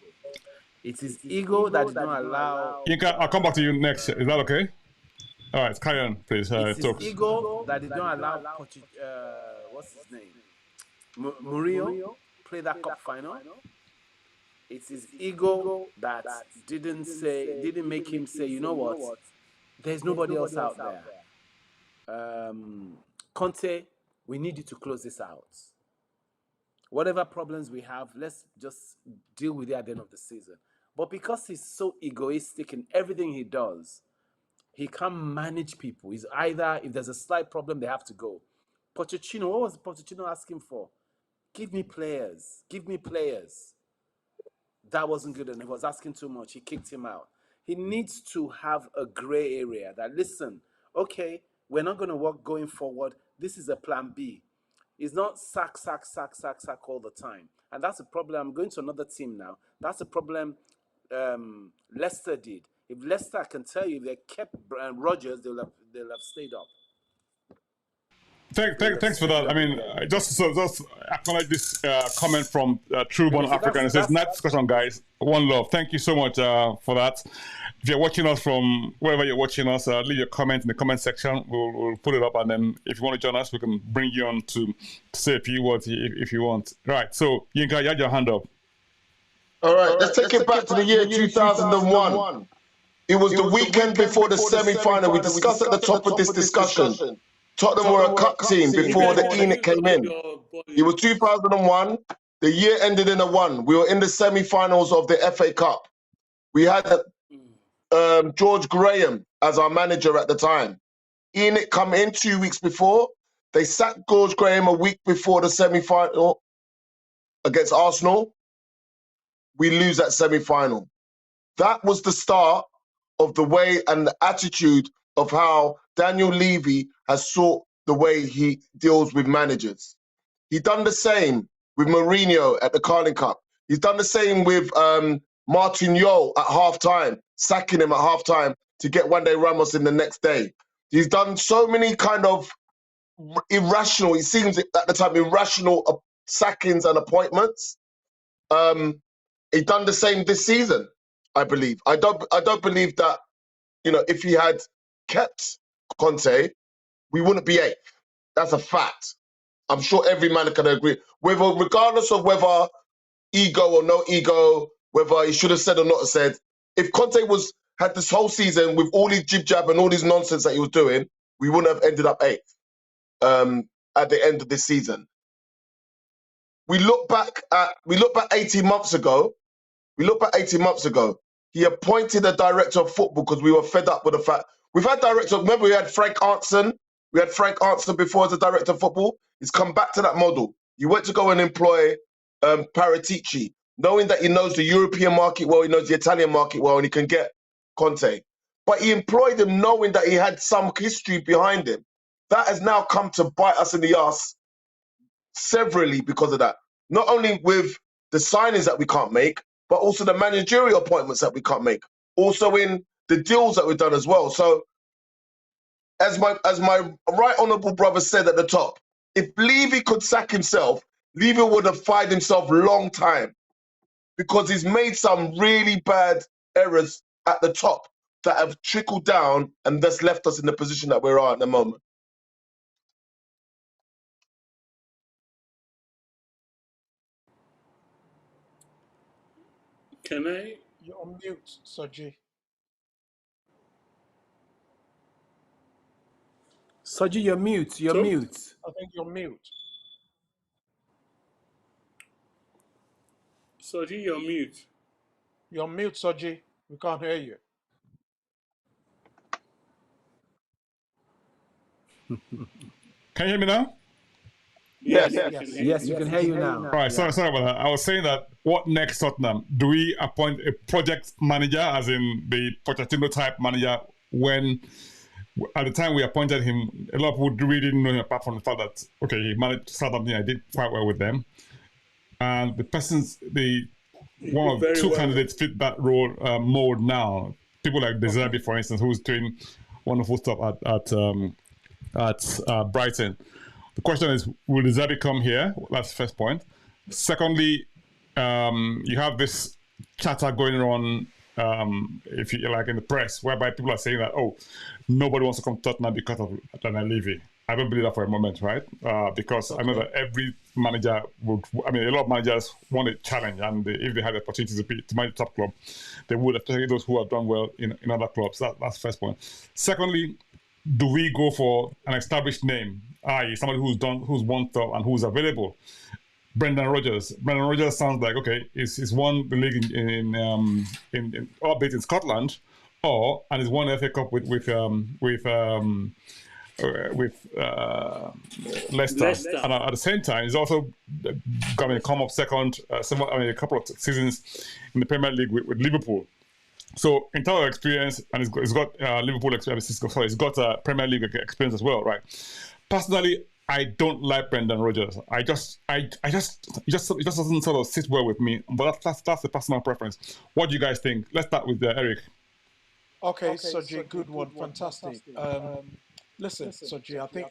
It's his ego that did not allow... I'll come back to you next. Is that okay? All right, carry on, please. It's his ego that did not allow what's his name? Mourinho play that cup final. It's his ego that didn't make him say, you know what? There's nobody else out there. Conte, we need you to close this out. Whatever problems we have, let's just deal with it at the end of the season. But because he's so egoistic in everything he does, he can't manage people. He's either, if there's a slight problem, they have to go. Pochettino, what was Pochettino asking for? Give me players. That wasn't good enough. He was asking too much. He kicked him out. He needs to have a gray area that, listen, okay, we're not going to work going forward. This is a plan B. It's not sack all the time. And that's the problem. I'm going to another team now. That's the problem Leicester did. If Leicester, I can tell you, if they kept Rodgers, they'll have stayed up. Thanks for that. I mean, just acknowledge this comment from True Born African. It says, "Nice discussion, guys. One love." Thank you so much for that. If you're watching us from wherever you're watching us, leave your comment in the comment section. We'll put it up, and then if you want to join us, we can bring you on to say a few words if you want. Right. So, Yinka, you had your hand up. All right, let's take it back to the year 2001. It was the weekend before the semi-final. We discussed at the top of this discussion. Tottenham were a cup team before the ENIC came in. It was 2001. The year ended in a 1. We were in the semi-finals of the FA Cup. We had George Graham as our manager at the time. ENIC come in 2 weeks before. They sacked George Graham a week before the semi-final against Arsenal. We lose that semi-final. That was the start of the way and the attitude of how Daniel Levy has sought the way he deals with managers. He done the same with Mourinho at the Carling Cup. He's done the same with Martin Yol at halftime, sacking him at halftime to get One Day Ramos in the next day. He's done so many kind of irrational, it seems at the time, irrational sackings and appointments. He done the same this season, I believe. I don't believe that, you know, if he had kept Conte, we wouldn't be 8th. That's a fact. I'm sure every man can agree. Regardless of whether ego or no ego, whether he should have said or not have said, if Conte had this whole season with all his jib-jab and all his nonsense that he was doing, we wouldn't have ended up 8th at the end of this season. We look back 18 months ago. He appointed a director of football because we were fed up with the fact. We've had director, remember we had Frank Arntzen? We had Frank Arntzen before as a director of football. He's come back to that model. He went to go and employ Paratici, knowing that he knows the European market well, he knows the Italian market well, and he can get Conte. But he employed him knowing that he had some history behind him. That has now come to bite us in the ass severally because of that. Not only with the signings that we can't make, but also the managerial appointments that we can't make. Also in the deals that we've done as well. So, as my right honourable brother said at the top, if Levy could sack himself, Levy would have fired himself long time because he's made some really bad errors at the top that have trickled down and that's left us in the position that we're at the moment. Can I? You're on mute, Soji. Soji, you're mute. You're mute. I think you're mute. Soji, you're mute. You're on mute, Soji. We can't hear you. Can you hear me now? Yes, Yes, we can hear you now. All right, sorry about that. I was saying that what next, Tottenham? Do we appoint a project manager, as in the Pochettino type manager, when at the time we appointed him, a lot of people really didn't know him apart from the fact that, okay, he managed Southampton, I did quite well with them. And one of two candidates fit that role mold now. People like De Zerbi, for instance, who's doing wonderful stuff at Brighton. The question is, will De Zerbi come here? That's the first point. Secondly, you have this chatter going on, if you like, in the press, whereby people are saying that, oh, nobody wants to come to Tottenham because of Daniel Levy. I don't believe that for a moment, right? Because I know that every manager would, I mean, a lot of managers want a challenge, and if they had the opportunity to manage a top club, they would, especially those who have done well in other clubs. That's the first point. Secondly, do we go for an established name, i.e., somebody who's won stuff and who's available? Brendan Rodgers. Brendan Rodgers sounds like, okay, he's won the league albeit in Scotland, and he's won the FA Cup with Leicester. And at the same time, he's also going to come up second, a couple of seasons in the Premier League with Liverpool. So in terms of experience, and he's got Liverpool experience, he's got Premier League experience as well, right? Personally, I don't like Brendan Rodgers. It just doesn't sort of sit well with me. But that's a personal preference. What do you guys think? Let's start with Eric. Okay, Soji, good one, fantastic. Listen, Soji, I think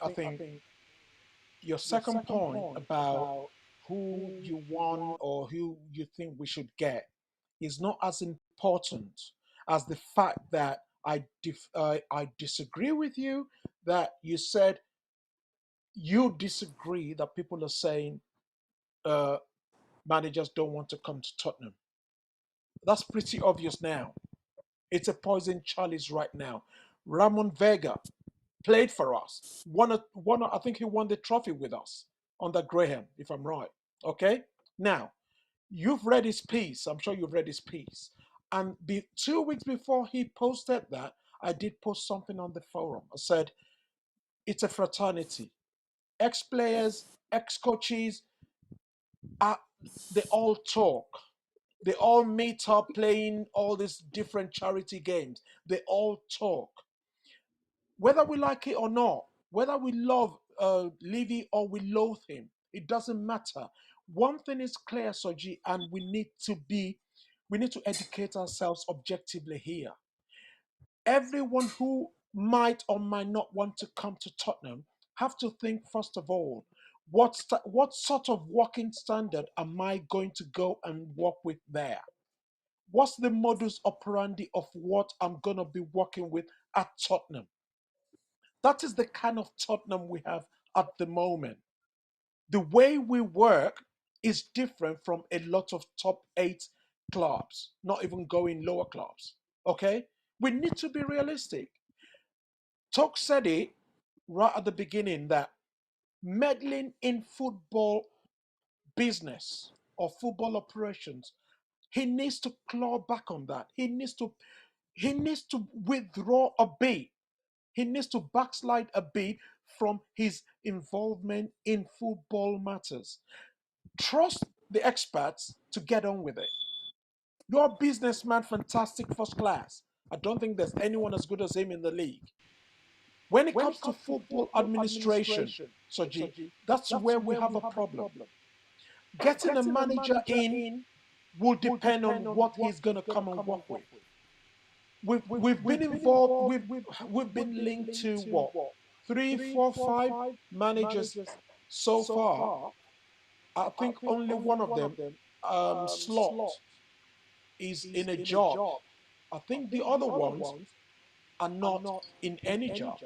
your second point about who you want or who you think we should get is not as important as the fact that I disagree with you that you said you disagree that people are saying uh, managers don't want to come to Tottenham. That's pretty obvious now. It's a poison chalice right now. Ramon Vega played for us. I think he won the trophy with us under Graham, if I'm right. Okay? Now, you've read his piece. I'm sure you've read his piece. And 2 weeks before he posted that, I did post something on the forum. I said, it's a fraternity. Ex-players, ex-coaches, they all talk. They all meet up playing all these different charity games. They all talk. Whether we like it or not, whether we love Levy or we loathe him, it doesn't matter. One thing is clear, Soji, and we need to educate ourselves objectively here. Everyone who might or might not want to come to Tottenham have to think first of all, what sort of working standard am I going to go and work with there? What's the modus operandi of what I'm going to be working with at Tottenham? That is the kind of Tottenham we have at the moment. The way we work is different from a lot of top 8 clubs, not even going lower clubs. Okay? We need to be realistic. Talk said it right at the beginning that meddling in football business or football operations, he needs to claw back on that. He needs to withdraw a bit. He needs to backslide a bit from his involvement in football matters. Trust the experts to get on with it. You're a businessman, fantastic, first class. I don't think there's anyone as good as him in the league. When it comes to football administration, Soji, that's where we have a problem. Getting a manager in will depend on what he's going to come and work with. We've been involved. We've been linked to what 3, 4, 5 managers so far. I think only one of them, Slot, is in a job. I think the other ones are not in any job,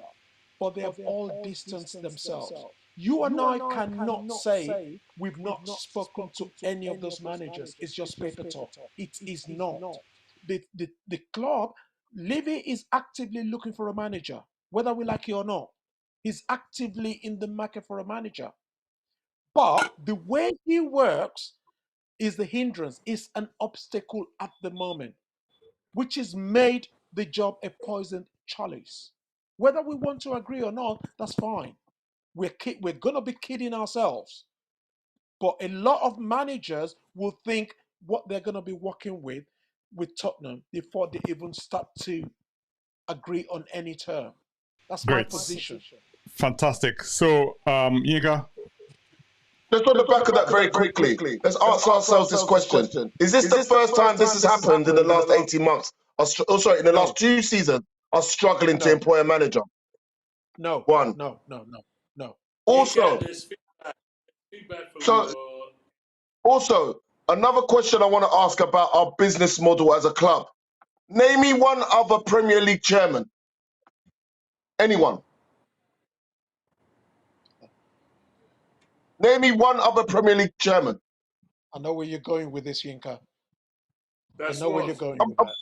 but they have all distanced themselves. You and I cannot say we've not spoken to any of those managers. It's just paper talk. It is not. The club, Levy is actively looking for a manager, whether we like it or not. He's actively in the market for a manager. But the way he works is the hindrance, is an obstacle at the moment, which has made the job a poisoned chalice. Whether we want to agree or not, that's fine. We're going to be kidding ourselves. But a lot of managers will think what they're going to be working with Tottenham before they even start to agree on any term. That's my position. Fantastic. So, Yiga, Just on the back of that very quickly, let's ask ourselves this question. Is this the first time this has happened in the last 18 months? In the last 2 seasons, are struggling to employ a manager? No. One. No. Also, also, another question I want to ask about our business model as a club. Name me one other Premier League chairman. Anyone? Name me one other Premier League chairman. I know where you're going with this, Yinka. Where you're going with that.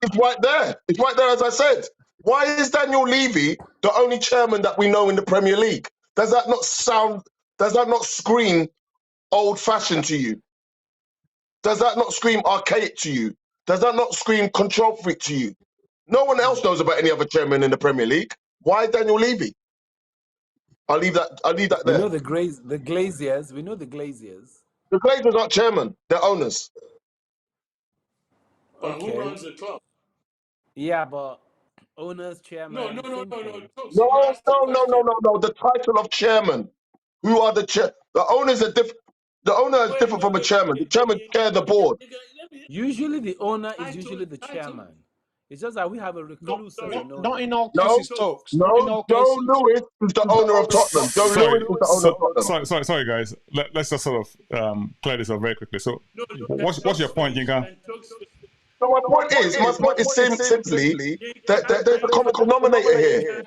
It's right there. It's right there, as I said. Why is Daniel Levy the only chairman that we know in the Premier League? Does that not scream old-fashioned to you? Does that not scream archaic to you? Does that not scream control freak to you? No one else knows about any other chairman in the Premier League. Why Daniel Levy? I'll leave that there. We know the Glaziers. We know the Glaziers. The Glazers aren't chairman. They're owners. But who runs the club? Yeah, but owners, chairman. No. No. The title of chairman. Who are the chair? The owners are different. The owner is different from a chairman. The chairman chair the board. Usually, the owner is usually the chairman. It's just that we have a recluse as an owner. Not in all No, cases, Stokes. Not in no, all Joe cases. Lewis is the owner of Tottenham. Joe Lewis is the owner of Tottenham. Sorry, guys. Let's just sort of clear this up very quickly. So, what's your point, Yinka? So my point is simply that there's a common denominator here.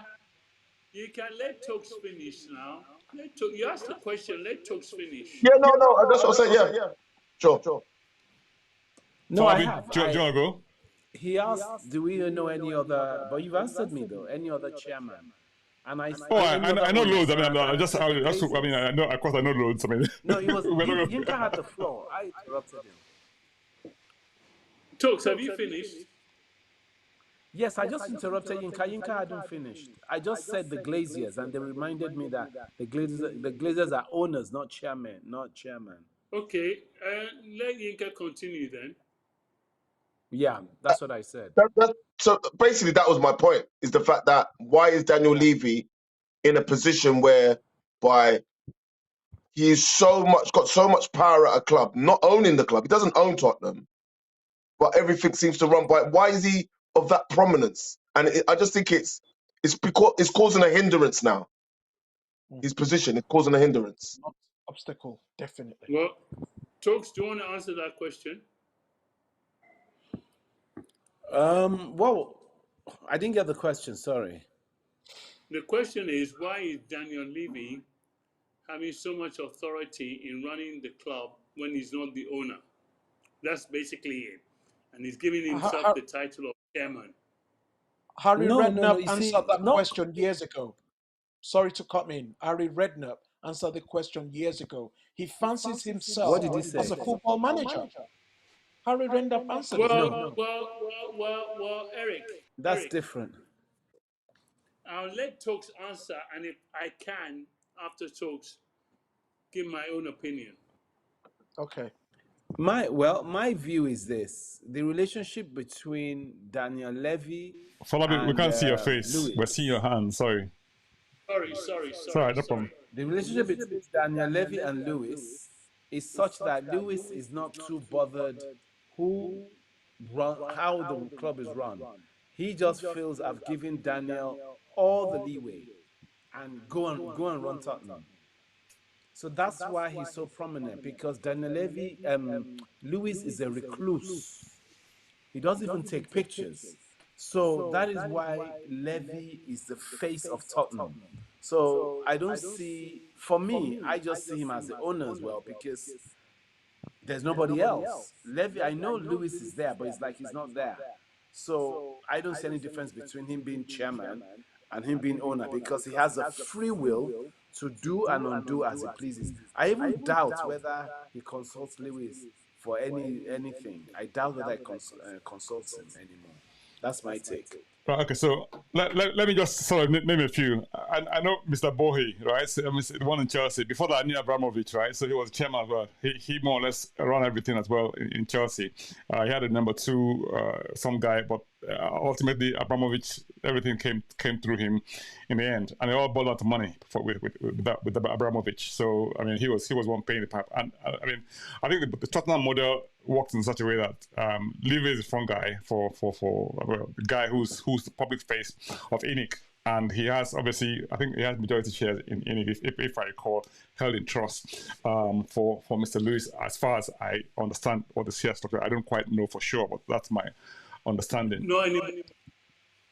You can let Tokes finish now. You asked the question, let Tokes finish. Yeah, no, that's what I'm saying. Yeah, sure. No, I have. Do you want to go? He asked, "Do we know any other?" But you've answered me though. Any other chairman? And I know loads. I mean, I know. Of course, I know loads. I mean, no, it was Yinka had the floor. I interrupted him. Tokes, have you finished? Yes, I just interrupted Yinka. Yinka hadn't finished. I just said the Glaziers, and they reminded me that the Glaziers are owners, not chairman. Okay, let Yinka continue then. Yeah, that's what I said. So basically, that was my point: is the fact that why is Daniel Levy in a position whereby he's got so much power at a club, not owning the club. He doesn't own Tottenham, but everything seems to run by. Why is he of that prominence? And I just think it's because it's causing a hindrance now. His position is causing a hindrance. Obstacle, definitely. Well, Tokes, do you want to answer that question? Well, I didn't get the question. Sorry. The question is, why is Daniel Levy having so much authority in running the club when he's not the owner? That's basically it. And he's giving himself the title of chairman. Harry Redknapp answered that question years ago. Sorry to cut me in. Harry Redknapp answered the question years ago. He fancies himself What did he say? as a football manager. Harry Redknapp answered it. Well, Eric. That's different. I'll let Tokes answer, and if I can, after Tokes, give my own opinion. Okay. My view is this: the relationship between Daniel Levy. We can't see your face. Lewis. We're seeing your hand. Sorry. Sorry, no problem. The relationship between Daniel Levy and Lewis is such that Lewis is not too bothered how the club is run. He just feels I've given Daniel all the leeway and go and run Tottenham. So that's why he's so prominent, because Daniel Lewis is a recluse. He doesn't even take pictures. So that is why Levy is the face of Tottenham. So I don't see, for me, I just see him as the owner as well, because there's nobody else. Levy, I know Lewis is there, but it's like he's not there. So I don't see any difference between him being chairman and him being owner, because he has a free will to do and undo as he pleases. I even doubt whether he consults Lewis for anything. I doubt whether he consults him anymore. That's my take. Right, okay, so let me just sort of name a few. I know Mr. Bohe, right? So, the one in Chelsea. Before that, I knew Abramovich, right? So he was chairman as well. He more or less ran everything as well in Chelsea. He had a number two, some guy, but ultimately Abramovich, everything came through him in the end, and it all boiled down to money with Abramovich. So I mean, he was one paying the pipe, and I mean, I think the Tottenham model works in such a way that Levy is the front guy for the guy who's the public face of ENIC, and he has obviously, I think he has majority shares in ENIC, if I recall, held in trust for Mr. Lewis. As far as I understand what the share structure, I don't quite know for sure, but that's my understanding. No,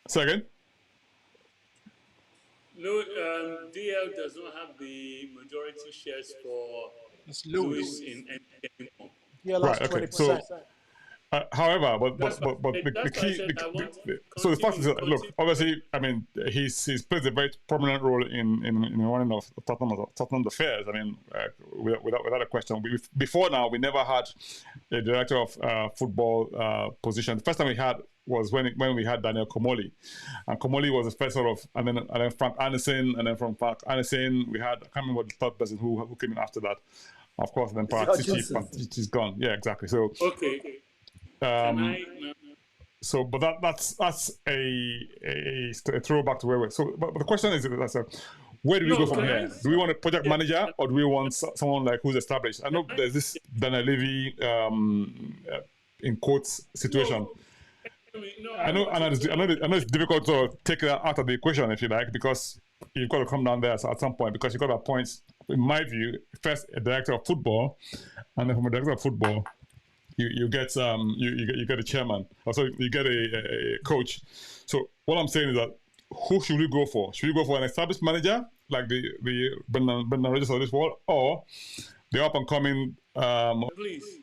Say again? No, DL does not have the majority shares for Lewis in anymore. Yeah, that's right, okay. 20%. So, however, the key. So the fact is that, look, obviously, I mean, he's played a very prominent role in running of Tottenham affairs. I mean, without a question. Before now, we never had a director of football position. The first time we had was when we had Daniel Comolli, and Comolli was the first sort of, and then Frank Anderson, and then from Frank Anderson we had, I can't remember the third person who came in after that. Of course, then Paratici is gone. Yeah, exactly. So okay. So, but that's a throwback to where we're. So, but the question is, where do we go from here? Do we want a project manager, or do we want someone like who's established? I know there's this Daniel Levy in quotes situation. I know it's difficult to take that out of the equation, if you like, because you've got to come down there at some point, because you've got to appoint, in my view, first a director of football, and then from a director of football, you get you get a chairman, also you get a coach. So what I'm saying is that who should we go for? Should we go for an established manager like the Brendan Rodgers of this world, or the up and coming? Please,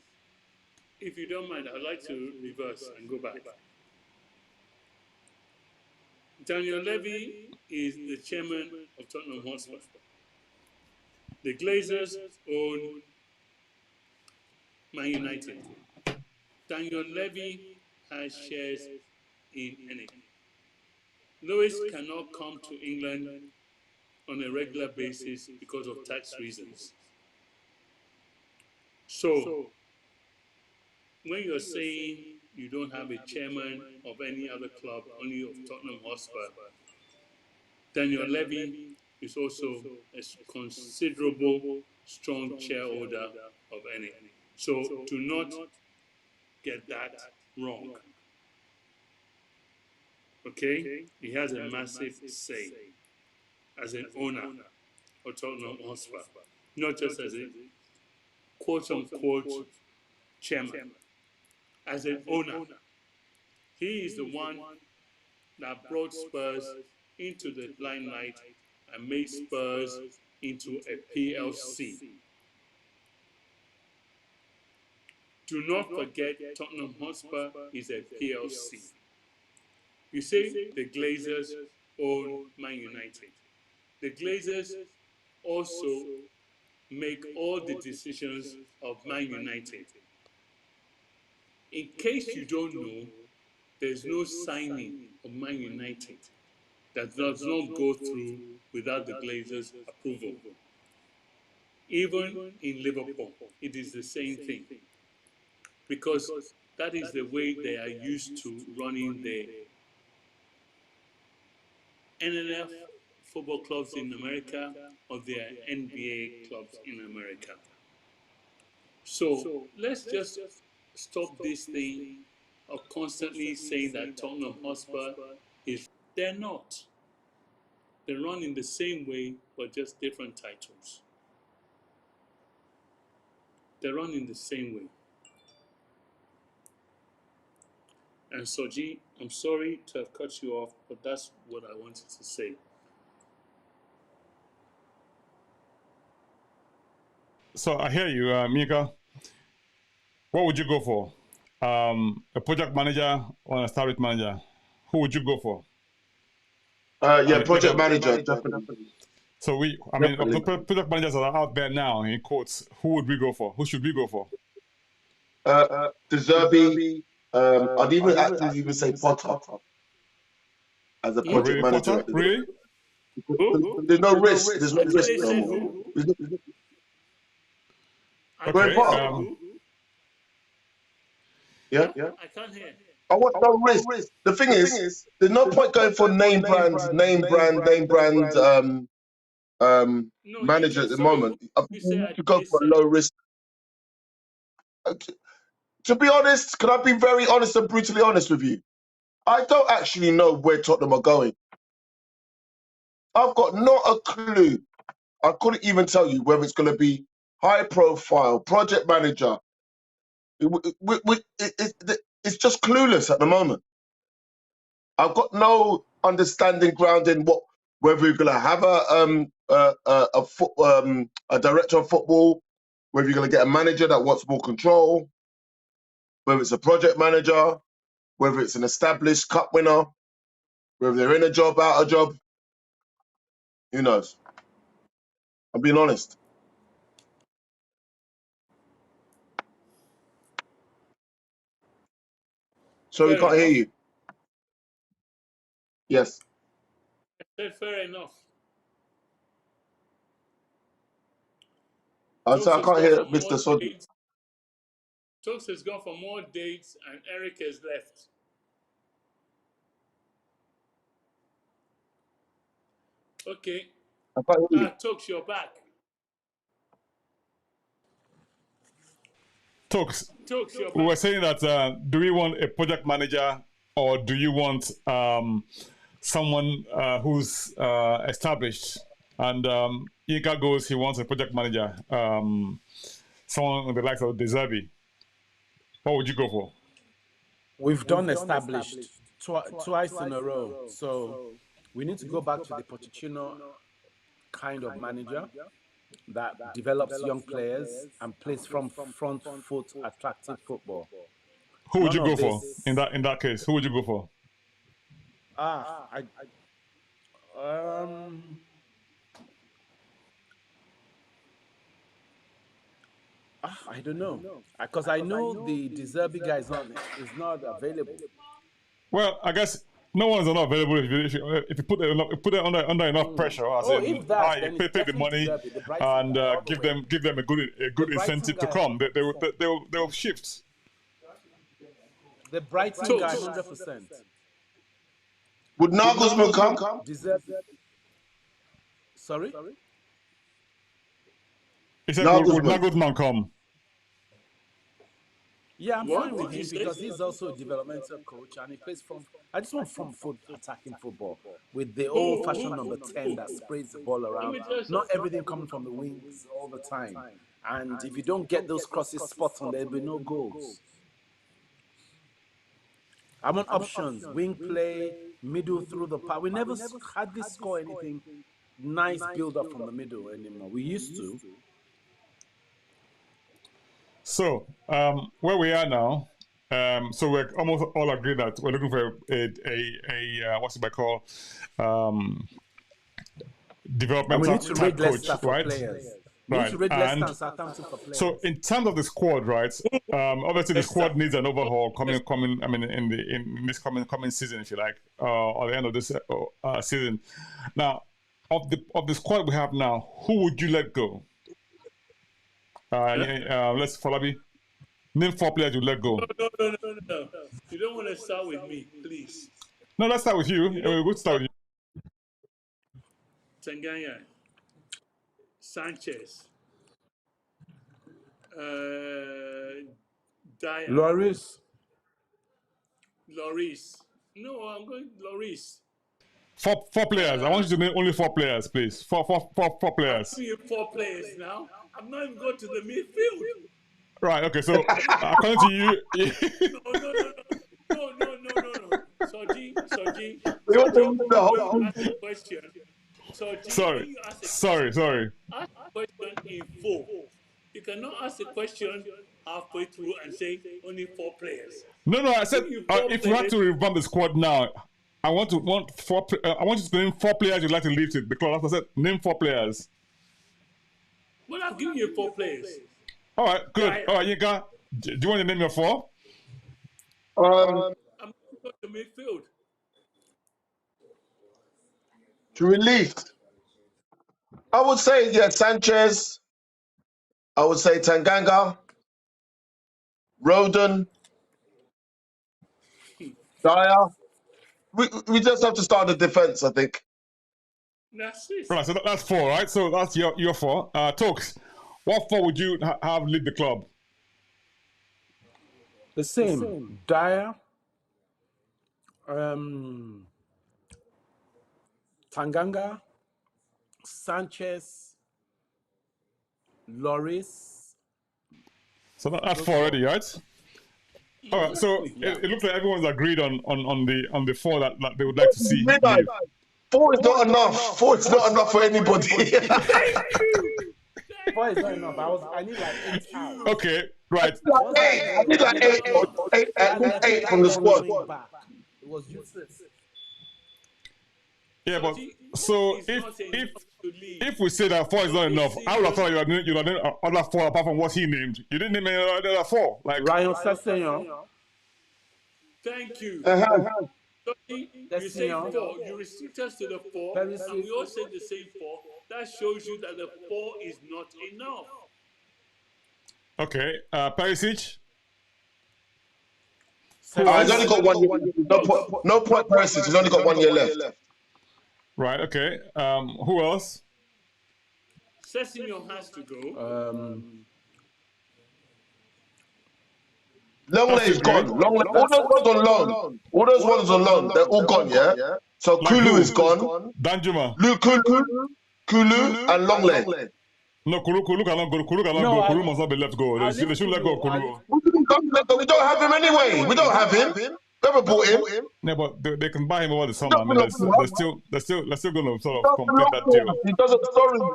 if you don't mind, I'd like to reverse and go back. Daniel Levy is the chairman of Tottenham Hotspur. The Glazers own Man United. Daniel Levy has shares in NA. Lewis cannot come to England on a regular basis because of tax reasons. So, when you're saying you don't have a chairman of any other club, only of Tottenham Hotspur, Daniel Levy is also a considerable, strong shareholder of NA. So, do not get that wrong. Okay? He has a massive say as an owner of Tottenham Hotspur, not just as a quote-unquote chairman. As an owner, he is the one that brought Spurs into the limelight and made Spurs into a PLC. Do not forget, Tottenham Hotspur is a PLC. You say the Glazers own Man United. The Glazers also make all the decisions of Man United. In case you don't know, there's no signing of Man United that does not go through without the Glazers' approval. Even in Liverpool, it is the same thing, because that is the way they are used to running the NNF football clubs in America or their NBA clubs in America. So let's just stop this thing of constantly saying that Tottenham Hotspur is. They're not. They run in the same way, but just different titles. They run in the same way. And Soji, I'm sorry to have cut you off, but that's what I wanted to say. So I hear you, Mika. What would you go for? A project manager or an established manager? Who would you go for? Yeah, project manager, definitely. So I mean, of the project managers that are out there now, in quotes, who would we go for? Who should we go for? De Zerbi, I'd even say Potter as a project manager. Potter? Really? There's no risk. There's no risk no more. Okay. Yeah? I can't hear. I want no risk. The thing is, there's no point going for name brand manager at the moment. I think you need to go for a low risk. To be honest, can I be very honest and brutally honest with you? I don't actually know where Tottenham are going. I've got not a clue. I couldn't even tell you whether it's going to be high profile, project manager. It's just clueless at the moment. I've got no understanding grounding whether we're going to have a director of football, whether you're going to get a manager that wants more control, whether it's a project manager, whether it's an established cup winner, whether they're in a job, out of job. Who knows? I'm being honest. So we can't hear you. Yes. I said fair enough. I can't hear Mr. Sodi. Tokes has gone for more dates and Eric has left. Okay. Tokes, you're back. Tokes, you're back. we were saying that do we want a project manager or do you want someone who's established? And Ika goes, he wants a project manager, someone with the likes of Deserbi. What would you go for? We've done established twice in a row, so we need to go back to the Pochettino kind of manager that develops young players and plays from front foot attractive football. Who would you go for in that case? Who would you go for? I don't know, because I know the Deserbi guy is not available. Well, I guess no one's not available if you put it under enough pressure. As in, pay the money and give them a good incentive to come. They'll shift. The Brighton guy, 100%. Would Nagelsmann come? Sorry? He said, would Nagelsmann come? Yeah, I'm fine with him because he's also a developmental coach and he plays from. I just want front foot attacking football with the old-fashioned number 10 that sprays the ball around. Not everything coming from the wings all the time. And if you don't get those crosses spots on, there'll be no goals. I'm on options: wing play, middle through the park. We never hardly score anything nice build-up from the middle anymore. We used to. So, where we are now, so we're almost all agreed that we're looking for a what's it called, developmental type coach, right? Right. And so, in terms of the squad, right? Obviously, the squad needs an overhaul coming. I mean, in this coming season, if you like, or the end of this season. Now, of the squad we have now, who would you let go? Let's follow me. Name 4 players you let go. No. You don't want to start with me, please. No, let's start with you. We'll start with you. Tanganga, Sanchez, Dyer, Lloris. No, I'm going Lloris. 4 players. I want you to name only 4 players, please. 4 players. I'm 4 players now. I'm not even going to the midfield. Right. Okay. So according to you, no. Soji. Ask a question. Sorry. Ask a question in full. You cannot ask a question halfway through and say only 4 players. No. I said if you had to revamp the squad now, I want you to name 4 players you'd like to leave to the club. That's what I said. Name 4 players. Well, I've given you 4 players. All right, good. All right, Yinka, do you want to name your 4? I'm going to midfield. To relief. I would say, Sanchez. I would say Tanganga, Roden, Dyer. We just have to start the defense, I think. That's it. Right, so that's 4, right? So that's your 4. Tokes, what 4 would you have lead the club? The same. Dyer, Tanganga, Sanchez, Lloris. So that's 4 already, right? All right. So it looks like everyone's agreed on the 4 that they would like to see. 4 is not enough. 4 is not enough for anybody. 4 is not enough. I need like 8 hours. Okay, right. I need like 8 from the squad. It was useless. Yeah, but so if we say that 4 is not enough, I would have thought you had named other 4 apart from what he named. You didn't name any other 4. Like Ryan Sessegnon. Thank you. You say 4. You restrict us to the 4, and we all say the same 4. That shows you that the 4 is not enough. Okay, Perisic. He's only got 1 year. No point, Perisic. He's only got 1 year left. Right. Okay. Who else? Sessegnon has to go. Longlay's gone. Longley, all those ones on loan. All those ones on loan. They're all gone, yeah? So Like Kulu who? is gone. Danjuma. Kulu and Longley. No, Kulu cannot go. Kulu cannot No, go. Kulu must not be left go. They should let go of Kulu. We don't have him anyway. We don't have him. Never bought him. Yeah, but they can buy him over the summer. I mean, they're still going to sort of complete that He deal.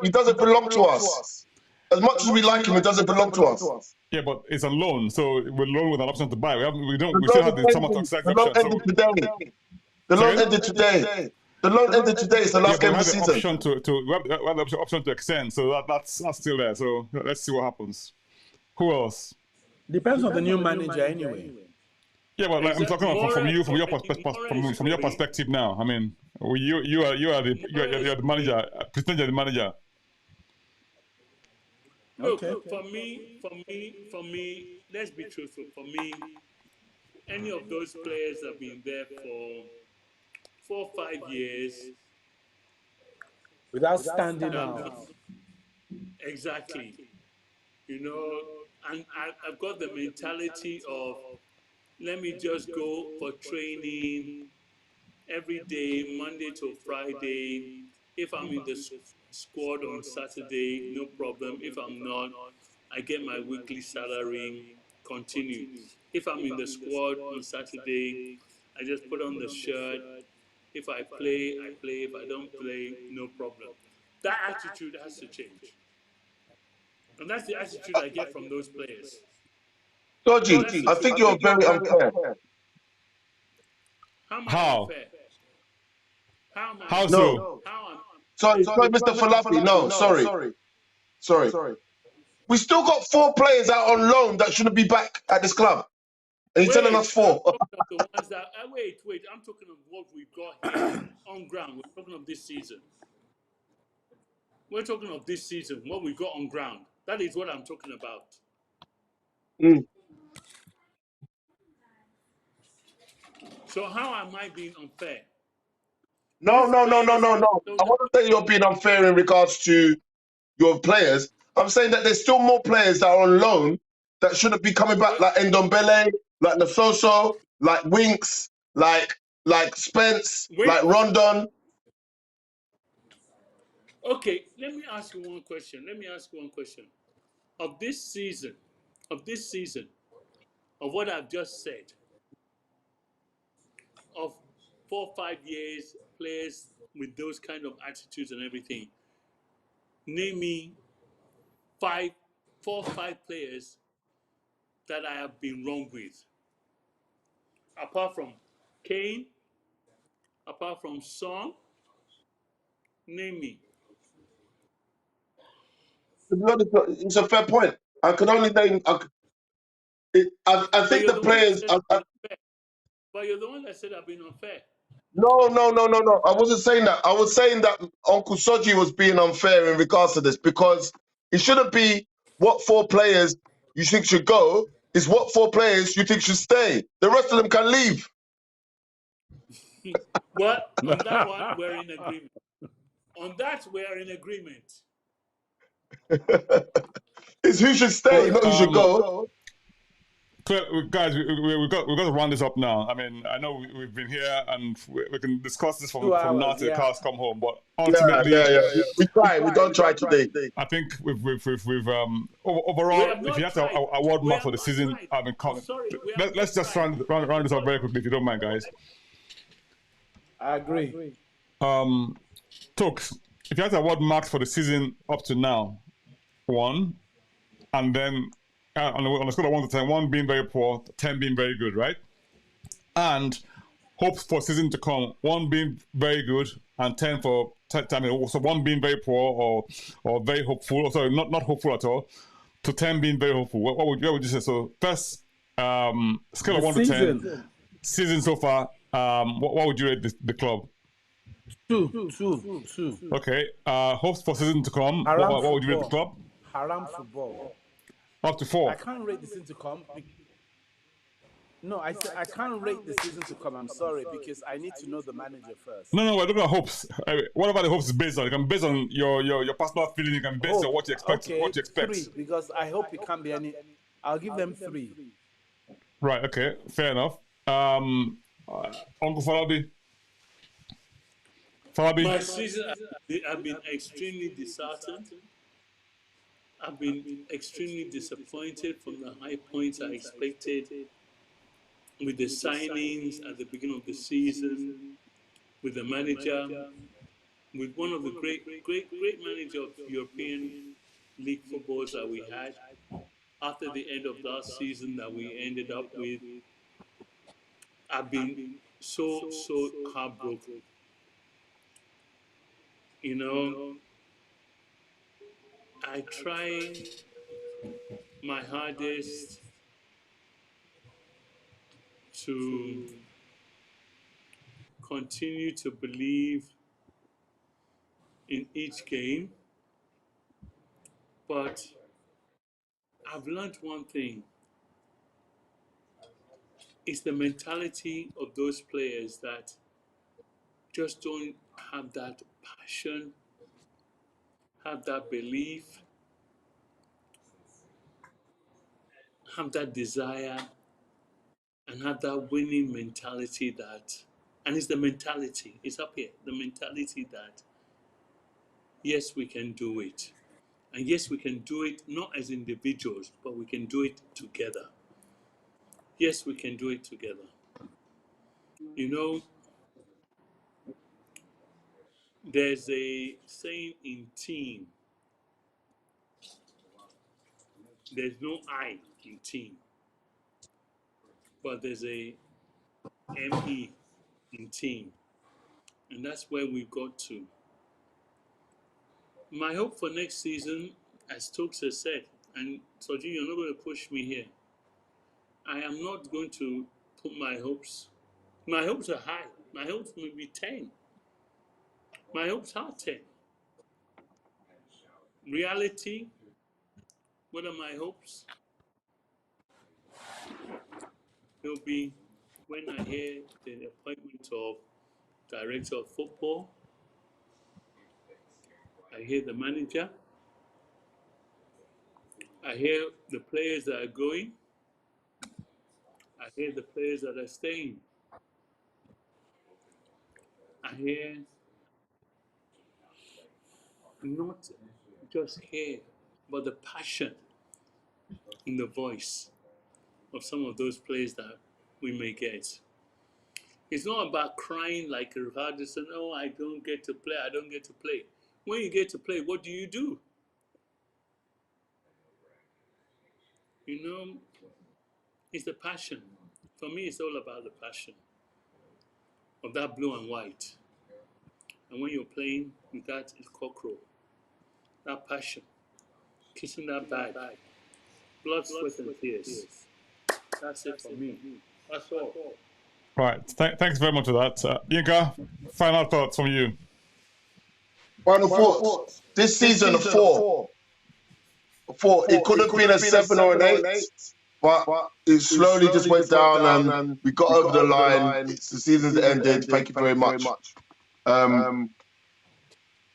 he doesn't belong to us. As much as we like him, it doesn't belong to us. Yeah, but it's on loan, so we're loan with an option to buy. We still have the summer to exercise The loan option. ended today. The loan ended today. The loan ended today. It's the last game of the season. We have the option to extend, so that's still there. So let's see what happens. Who else? Depends on the new manager anyway. Yeah, but like, I'm talking from your perspective now. I mean, you're the manager. Pretend you're the manager. Look, for me, let's be truthful. For me, any of those players that have been there for 4 or 5 years without standing out. Exactly. You know, and I've got the mentality of let me just go for training every day, Monday to Friday. If I'm in the squad on Saturday, no problem. If I'm not, I get my weekly salary, continue. If I'm in the squad on Saturday, I just put on the shirt. If I play, I play. If I don't play, no problem. That attitude has to change. And that's the attitude I get from those players. Dodgy, I think you're very unfair. How am I unfair? How so? Sorry, Mr. Falafi. No, sorry. We still got 4 players out on loan that shouldn't be back at this club. And you're telling us 4. The ones that, wait, I'm talking of what we've got here on ground. We're talking of this season. We're talking of this season, what we've got on ground. That is what I'm talking about. So how am I being unfair? No. I want to say you're being unfair in regards to your players. I'm saying that there's still more players that are on loan that shouldn't be coming back, like Ndombele, like Nasoso, like Winks, like Spence, like Rondon. Okay, let me ask you one question. Of this season, of what I've just said, of 4 or 5 years, players with those kind of attitudes and everything, name me 4 or 5 players that I have been wrong with. Apart from Kane, apart from Son, name me. To be honest, it's a fair point. I can only name. I think the players. But you're the one that said I've been unfair. No. I wasn't saying that. I was saying that Uncle Soji was being unfair in regards to this because it shouldn't be what 4 players you think should go. It's what 4 players you think should stay. The rest of them can leave. Well, on that one, we're in agreement. On that, we are in agreement. It's who should stay, not who should go. Guys, we've got to round this up now. I mean, I know we've been here and we can discuss this from now till the cars come home. But ultimately, we try. We don't try today. I think we've overall, if you have to award marks for the season, I mean, let's just round this up very quickly, if you don't mind, guys. I agree. Tokes, if you have to award marks for the season up to now, 1, and then on a scale of 1 to 10, 1 being very poor, 10 being very good, right? And hopes for season to come, 1 being very good and 10 for 10. I mean, so 1 being very poor or very hopeful. Sorry, not hopeful at all. To 10 being very hopeful. What would you say? So first, scale of 1 to 10, season so far. What would you rate the club? 2. Okay. Hopes for season to come. What would you rate the club? Haram football. Up to 4. I can't rate the season to come. No, I can't rate the season to come. I'm sorry, because I need to know the manager first. No, we're looking at hopes. Whatever the hopes is based on, it can be based on your personal feeling. You can be based on what you expect. Okay, 3, because I hope it can't be any. I'll give them 3. Right. Okay. Fair enough. Uncle Falabi. My season, I've been extremely disheartened. I've been extremely disappointed from the high points I expected with the signings at the beginning of the season, with the manager, with one of the great manager of European League footballs that we had after the end of last season that we ended up with. I've been so heartbroken. You know, I try my hardest to continue to believe in each game, but I've learned one thing. It's the mentality of those players that just don't have that passion, have that belief, have that desire, and have that winning mentality that, and it's the mentality, it's up here, the mentality that, yes, we can do it. And yes, we can do it not as individuals, but we can do it together. Yes, we can do it together. You know, there's a saying in team, there's no I in team, but there's a ME in team. And that's where we've got to. My hope for next season, as Stokes has said, and Soji, you're not going to push me here. I am not going to put my hopes. My hopes are high. My hopes may be 10. My hopes are 10. Reality, what are my hopes? It will be when I hear the appointment of director of football, I hear the manager, I hear the players that are going, I hear the players that are staying, I hear not just hear, but the passion in the voice of some of those players that we may get. It's not about crying like Richardson, oh, I don't get to play, I don't get to play. When you get to play, what do? You know, it's the passion. For me, it's all about the passion of that blue and white. And when you're playing with that cockroach, that passion, kissing that bag, blood, sweat, and tears. That's it for me. That's all. Right. Thanks very much for that. Yinka, final thoughts from you. Final thoughts. This season, a 4. It could have been a 7 or an 8, but it slowly just went down and we got over the line. The season's ended. Thank you very much.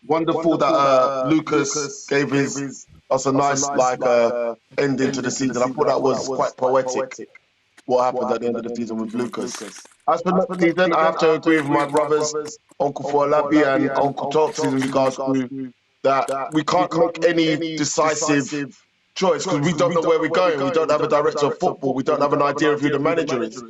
Wonderful that Lucas gave us a nice ending to the season. I thought that was quite poetic. What happened at the end of the season with Lucas. As for next season, I have to agree with my brothers, Uncle Falabi and Uncle Tox, in regards to that we can't make any decisive choice because we don't know where we're going. We don't have a director of football. We don't have an idea of who the manager is.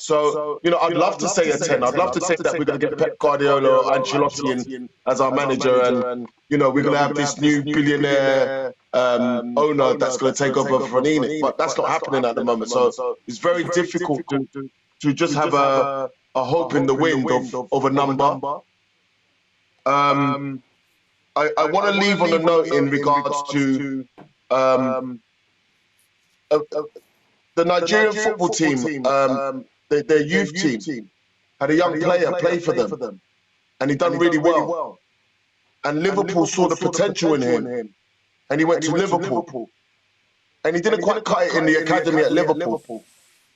So, you know, I'd love to say a 10. I'd love to say that we're going to get Pep Guardiola or Ancelotti in as our manager, and, you know, we're going to have this new billionaire owner that's going to take over for Fanini. But that's not happening at the moment. So it's very difficult to just have a hope in the wind of a number. I want to leave on a note in regards to the Nigerian football team. Their youth team had a young player play for them, and he done really well. And Liverpool saw the potential in him, and he went to Liverpool. And he didn't quite cut it in the academy at Liverpool.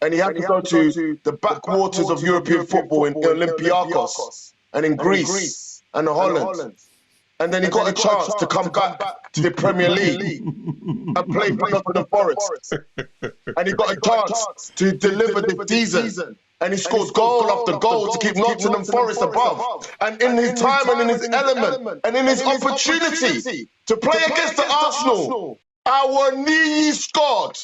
And he had to go to the backwaters of European football in Olympiacos and in Greece and Holland. and then he got a chance to come back to the Premier League and play for Nottingham Forest. And he got a chance to deliver this season. And he scored goal after goal to keep Nottingham Forest above. And in his time and in his element and in his opportunity to play against the Arsenal, our knee scored.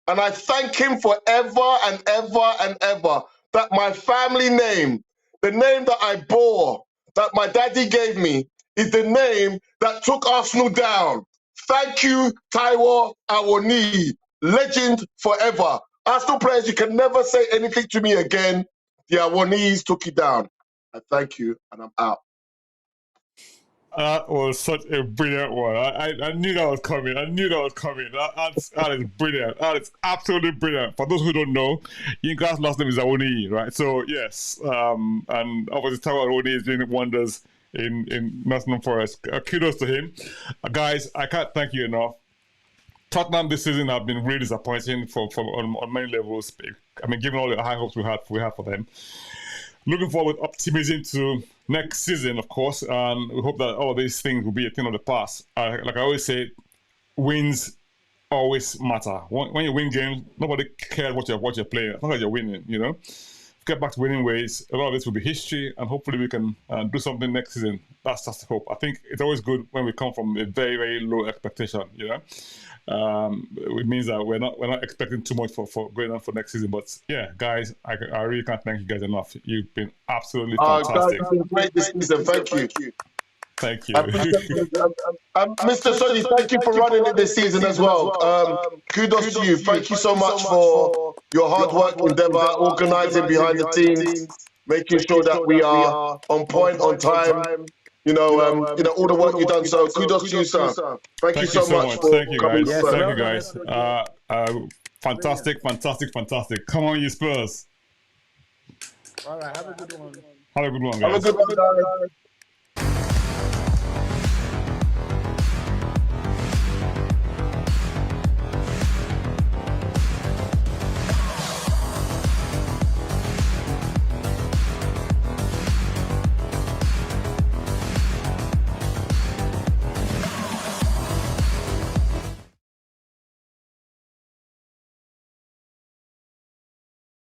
And I thank him forever and ever and ever that my family name, the name that I bore, that my daddy gave me, is the name that took Arsenal down. Thank you, Taiwo Awoni, legend forever. Arsenal players, you can never say anything to me again. The Awonis took you down. I thank you, and I'm out. That was such a brilliant one. I knew that was coming. I knew that was coming. That is brilliant. That is absolutely brilliant. For those who don't know, Yinka's last name is Awoni, right? So, yes. And obviously, Tawa Awoni is doing wonders in Nottingham Forest. Kudos to him. Guys, I can't thank you enough. Tottenham this season have been really disappointing on many levels. I mean, given all the high hopes we had for them. Looking forward with optimism to next season, of course, and we hope that all of these things will be a thing of the past. Like I always say, wins always matter. When you win games, nobody cares what you're playing, as long as you're winning, you know. Get back to winning ways. A lot of this will be history, and hopefully we can do something next season. That's the hope. I think it's always good when we come from a very, very low expectation, you know. It means that we're not expecting too much for going on for next season. But yeah, guys, I really can't thank you guys enough. You've been absolutely fantastic. Guys, it's been great this season. Thank you. Thank you. Mr. Sonny, thank you for running it this season as well. Kudos to you. Thank you so much for your hard work, endeavour, organising behind the scenes, making sure that we are on point, on time. You know, all the work you've done. So kudos to you, sir. Thank you so much. Thank you, guys. Thank you, guys. Fantastic. Come on, you Spurs. All right, have a good one. Have a good one, guys. Have a good one, guys.